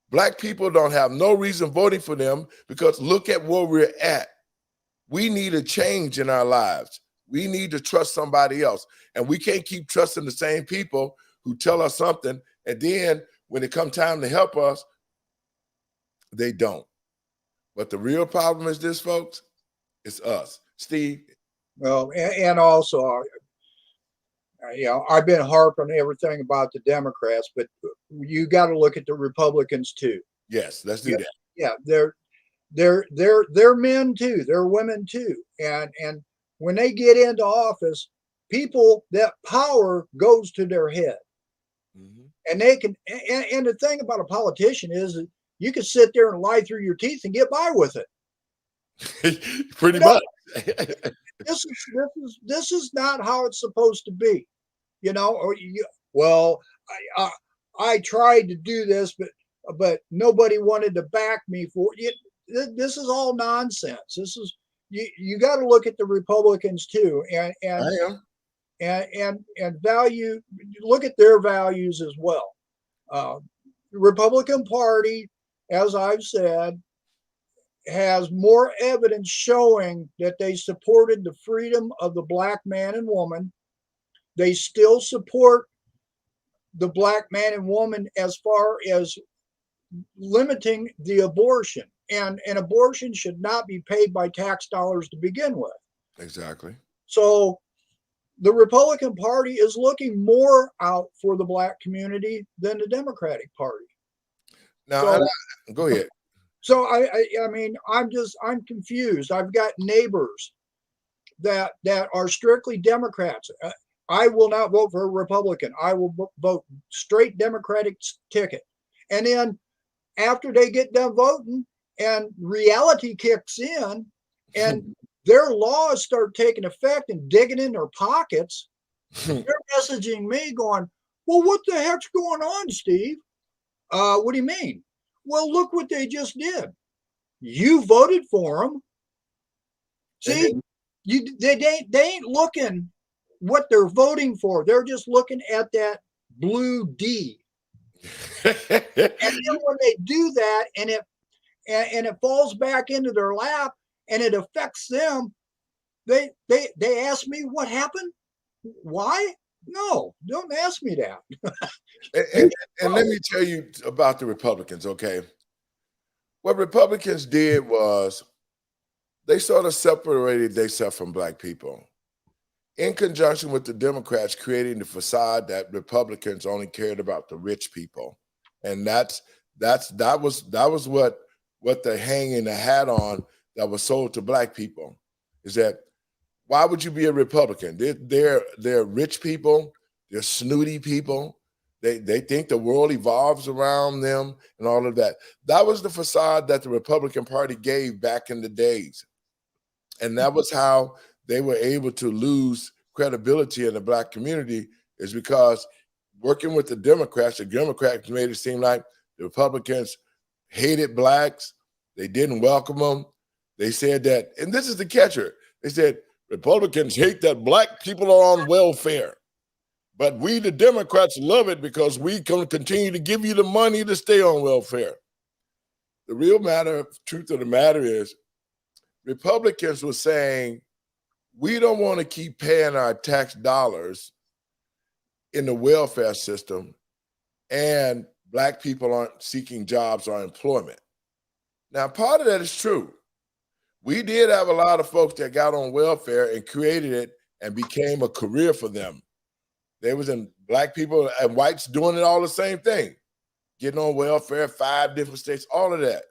Black people don't have no reason voting for them because look at where we're at. We need a change in our lives. We need to trust somebody else. And we can't keep trusting the same people who tell us something, and then when it comes time to help us, they don't. But the real problem is this, folks. It's us. Steve? Well, and also, I've been harping everything about the Democrats, but you got to look at the Republicans too. Yes, let's do that. Yeah, they're men too. They're women too. And when they get into office, that power goes to their head. Mm-hmm. And they can. And the thing about a politician is that you can sit there and lie through your teeth and get by with it. Pretty much. This is not how it's supposed to be, Well, I tried to do this, but nobody wanted to back me for it. This is all nonsense. This is you got to look at the Republicans too, and value. Look at their values as well. The Republican Party, as I've said, has more evidence showing that they supported the freedom of the black man and woman. They still support the black man and woman as far as limiting the abortion. And an abortion should not be paid by tax dollars to begin with. Exactly. So the Republican Party is looking more out for the black community than the Democratic Party. Now, go ahead. So I mean, I'm confused. I've got neighbors that are strictly Democrats. I will not vote for a Republican. I will vote straight Democratic ticket. And then after they get done voting and reality kicks in and their laws start taking effect and digging in their pockets, they're messaging me going, well, what the heck's going on, Steve? What do you mean? Well, look what they just did. You voted for them. See, they ain't looking what they're voting for. They're just looking at that blue D. And then when they do that, and it falls back into their lap, and it affects them, they ask me what happened. Why? No, don't ask me that. and let me tell you about the Republicans, okay? What Republicans did was they sort of separated themselves from black people in conjunction with the Democrats creating the facade that Republicans only cared about the rich people. And that was what they're hanging the hat on that was sold to black people, is that why would you be a Republican? They're rich people. They're snooty people. They think the world evolves around them and all of that. That was the facade that the Republican Party gave back in the days. And that was how they were able to lose credibility in the black community, is because working with the Democrats made it seem like the Republicans hated blacks. They didn't welcome them. They said that, and this is the catcher, they said, Republicans hate that black people are on welfare, but we, the Democrats, love it because we can continue to give you the money to stay on welfare. The real truth of the matter is, Republicans were saying, we don't want to keep paying our tax dollars in the welfare system, and black people aren't seeking jobs or employment. Now, part of that is true. We did have a lot of folks that got on welfare and created it and became a career for them. There was black people and whites doing it all the same thing, getting on welfare, 5 different states, all of that.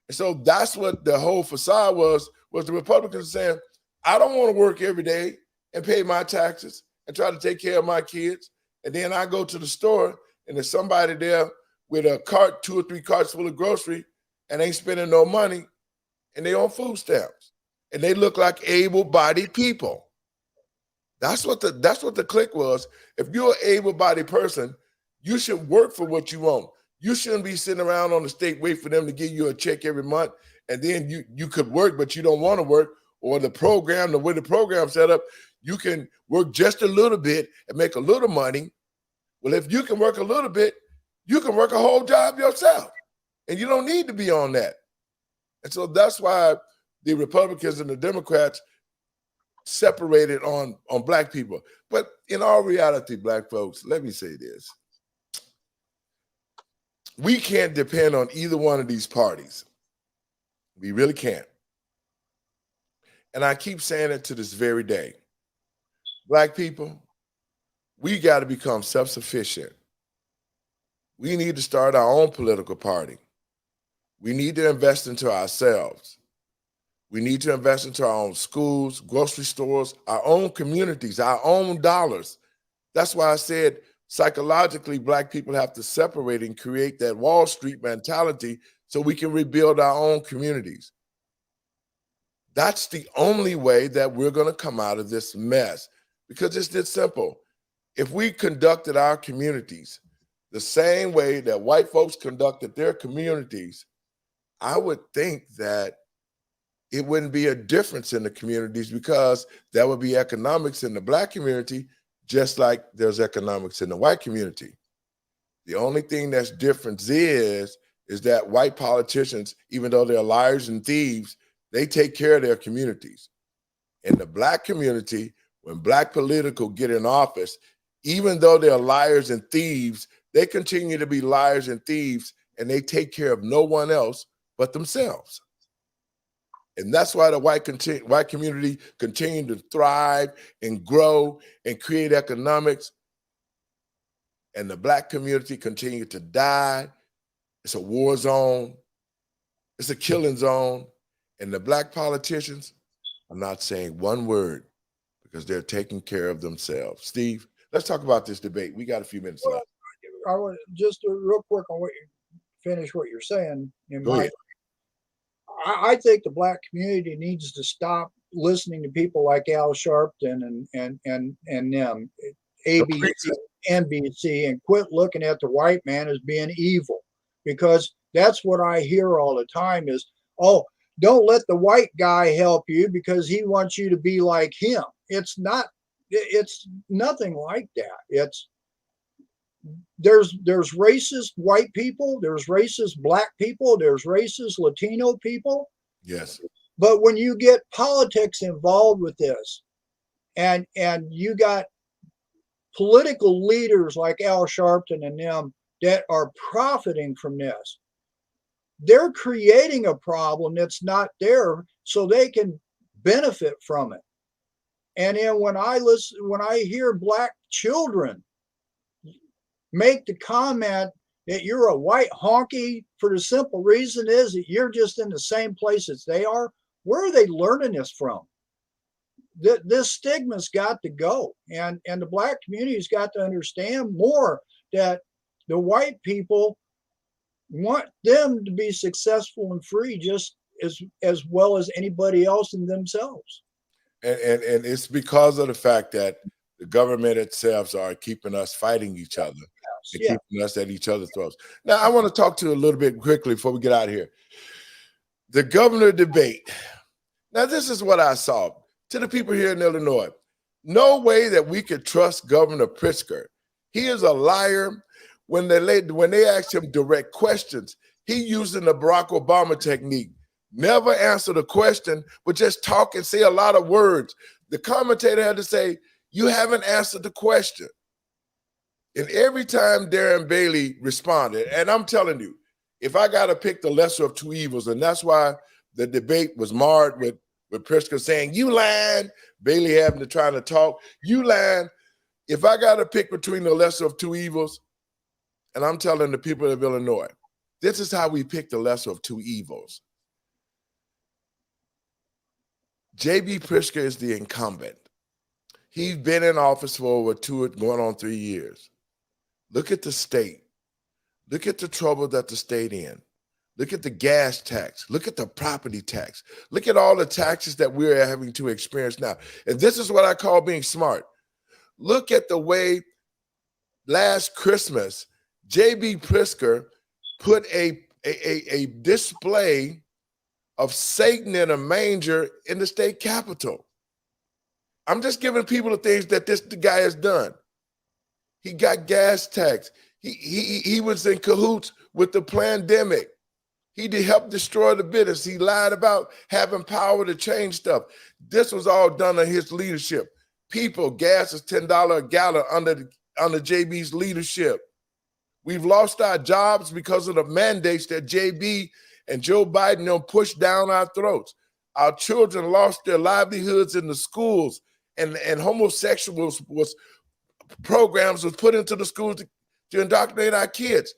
And so that's what the whole facade was the Republicans saying, I don't want to work every day and pay my taxes and try to take care of my kids. And then I go to the store and there's somebody there with a cart, 2 or 3 carts full of grocery, and ain't spending no money, and they on food stamps. and they look like able-bodied people. That's what the click was. If you're an able-bodied person, you should work for what you want. You shouldn't be sitting around on the state wait for them to give you a check every month, and then you could work, but you don't want to work, or the way the program set up, you can work just a little bit and make a little money. Well, if you can work a little bit, you can work a whole job yourself, and you don't need to be on that. And so that's why the Republicans and the Democrats separated on black people. But in all reality, black folks, let me say this. We can't depend on either one of these parties. We really can't. And I keep saying it to this very day. Black people, we got to become self-sufficient. We need to start our own political party. We need to invest into ourselves. We need to invest into our own schools, grocery stores, our own communities, our own dollars. That's why I said psychologically, black people have to separate and create that Wall Street mentality so we can rebuild our own communities. That's the only way that we're going to come out of this mess, because it's this simple. If we conducted our communities the same way that white folks conducted their communities, I would think that it wouldn't be a difference in the communities, because there would be economics in the black community just like there's economics in the white community. The only thing that's different is that white politicians, even though they're liars and thieves, they take care of their communities. In the black community, when black political get in office, even though they're liars and thieves, they continue to be liars and thieves, and they take care of no one else but themselves. And that's why the white community continue to thrive and grow and create economics, and the black community continue to die. It's a war zone. It's a killing zone. And the black politicians are not saying one word because they're taking care of themselves. Steve, let's talk about this debate. We got a few minutes left. I want just real quick on what you finish what you're saying. Go ahead. I think the black community needs to stop listening to people like Al Sharpton and them, ABC, NBC, and quit looking at the white man as being evil, because that's what I hear all the time is, oh, don't let the white guy help you because he wants you to be like him. It's nothing like that. There's racist white people, there's racist black people, there's racist Latino people. Yes. But when you get politics involved with this, and you got political leaders like Al Sharpton and them that are profiting from this, they're creating a problem that's not there so they can benefit from it. And then when I hear black children make the comment that you're a white honky, for the simple reason is that you're just in the same place as they are, where are they learning this from? This stigma's got to go, and the black community's got to understand more that the white people want them to be successful and free just as well as anybody else in themselves. And it's because of the fact that the government itself are keeping us fighting each other and keeping us at each other's throats. Now, I want to talk to you a little bit quickly before we get out of here. The governor debate. Now, this is what I saw. To the people here in Illinois, no way that we could trust Governor Pritzker. He is a liar. When they asked him direct questions, he using the Barack Obama technique. Never answer the question, but just talk and say a lot of words. The commentator had to say, you haven't answered the question. And every time Darren Bailey responded, and I'm telling you, if I got to pick the lesser of two evils, and that's why the debate was marred with Pritzker saying, you lying, Bailey having to try to talk, you lying. If I got to pick between the lesser of two evils, and I'm telling the people of Illinois, this is how we pick the lesser of two evils. J.B. Pritzker is the incumbent. He's been in office for over going on 3 years. Look at the state. Look at the trouble that the state in. Look at the gas tax. Look at the property tax. Look at all the taxes that we're having to experience now. And this is what I call being smart. Look at the way last Christmas, J.B. Pritzker put a display of Satan in a manger in the state capitol. I'm just giving people the things that the guy has done. He got gas tax. He was in cahoots with the pandemic. He helped destroy the business. He lied about having power to change stuff. This was all done under his leadership. People, gas is $10 a gallon under JB's leadership. We've lost our jobs because of the mandates that JB and Joe Biden pushed down our throats. Our children lost their livelihoods in the schools, and homosexuals programs was put into the schools to indoctrinate our kids.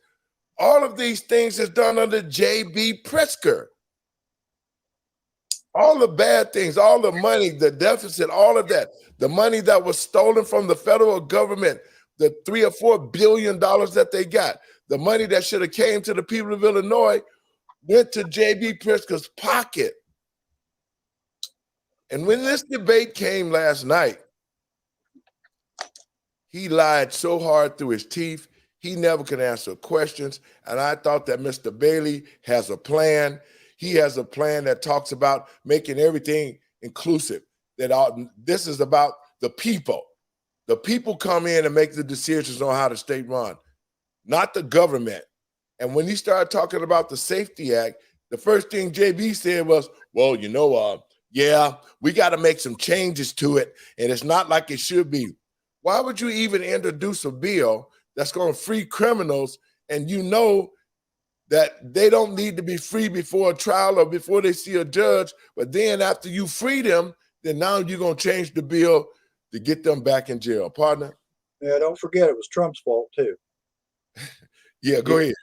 All of these things is done under J.B. Pritzker. All the bad things, all the money, the deficit, all of that, the money that was stolen from the federal government, the $3 or $4 billion that they got, the money that should have came to the people of Illinois went to J.B. Pritzker's pocket. And when this debate came last night, he lied so hard through his teeth. He never could answer questions. And I thought that Mr. Bailey has a plan. He has a plan that talks about making everything inclusive. This is about the people. The people come in and make the decisions on how the state run, not the government. And when he started talking about the Safety Act, the first thing JB said was, well, yeah, we got to make some changes to it. And it's not like it should be. Why would you even introduce a bill that's going to free criminals, and you know that they don't need to be free before a trial or before they see a judge, but then after you free them, then now you're going to change the bill to get them back in jail, partner? Yeah, don't forget it was Trump's fault too. Yeah, go ahead.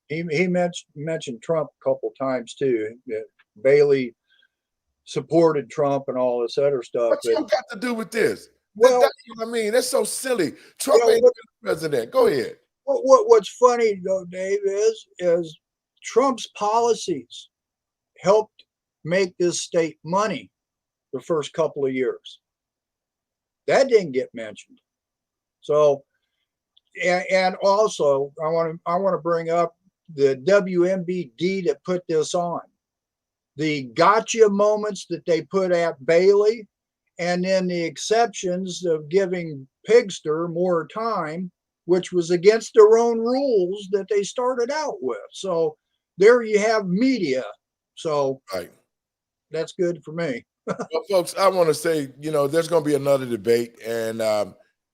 He mentioned Trump a couple times too. Bailey supported Trump and all this other stuff. What's Trump got to do with this? Well, that's what I mean. That's so silly. Trump ain't the president. Go ahead. What's funny though, Dave, is Trump's policies helped make this state money the first couple of years. That didn't get mentioned. So, and also I want to bring up the WMBD that put this on. The gotcha moments that they put at Bailey, and then the exceptions of giving Pigster more time, which was against their own rules that they started out with. So there you have media. So right. That's good for me. Well, folks, I want to say, there's going to be another debate. And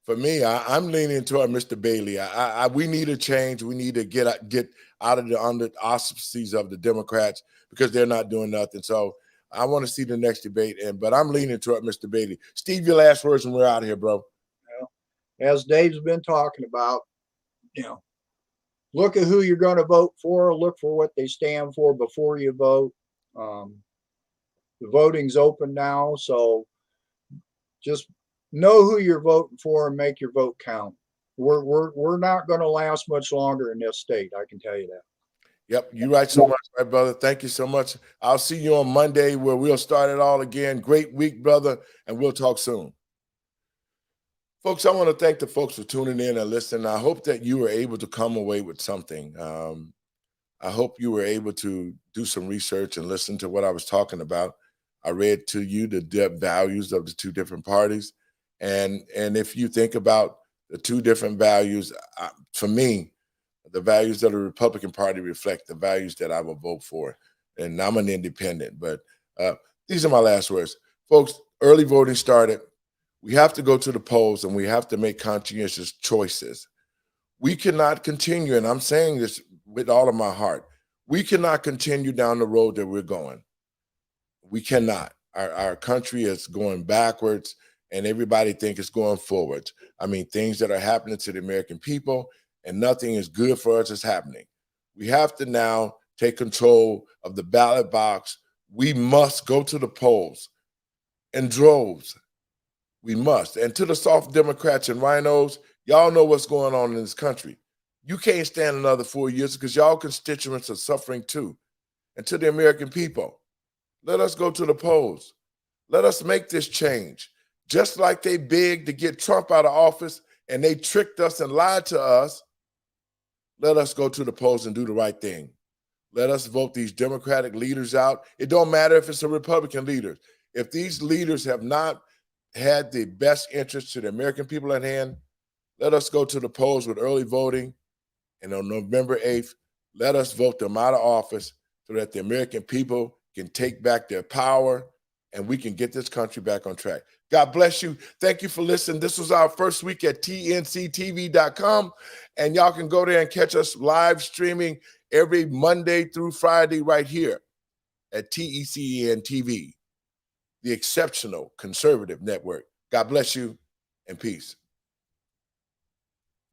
for me, I'm leaning toward Mr. Bailey. We need a change. We need to get out of the under auspices of the Democrats because they're not doing nothing. So I want to see the next debate. But I'm leaning toward Mr. Bailey. Steve, your last words and we're out of here, bro. Well, as Dave's been talking about, look at who you're going to vote for. Look for what they stand for before you vote. The voting's open now, so just know who you're voting for and make your vote count. We're not going to last much longer in this state, I can tell you that. Yep, you're right so much, my brother. Thank you so much. I'll see you on Monday where we'll start it all again. Great week, brother, and we'll talk soon. Folks, I want to thank the folks for tuning in and listening. I hope that you were able to come away with something. I hope you were able to do some research and listen to what I was talking about. I read to you the values of the two different parties. And if you think about the two different values, for me, the values of the Republican Party reflect the values that I will vote for. And I'm an independent, but these are my last words. Folks, early voting started. We have to go to the polls and we have to make conscientious choices. We cannot continue, and I'm saying this with all of my heart, we cannot continue down the road that we're going. We cannot. Our country is going backwards and everybody thinks it's going forwards. I mean, things that are happening to the American people and nothing is good for us is happening. We have to now take control of the ballot box. We must go to the polls in droves. We must. And to the soft Democrats and rhinos, y'all know what's going on in this country. You can't stand another 4 years because y'all constituents are suffering too. and to the American people. Let us go to the polls. Let us make this change. Just like they begged to get Trump out of office and they tricked us and lied to us, let us go to the polls and do the right thing. Let us vote these Democratic leaders out. It don't matter if it's a Republican leader. If these leaders have not had the best interests to the American people at hand, let us go to the polls with early voting. And on November 8th, let us vote them out of office so that the American people can take back their power and we can get this country back on track. God bless you. Thank you for listening. This was our first week at tnctv.com. And y'all can go there and catch us live streaming every Monday through Friday right here at TECN TV, the exceptional conservative network. God bless you and peace.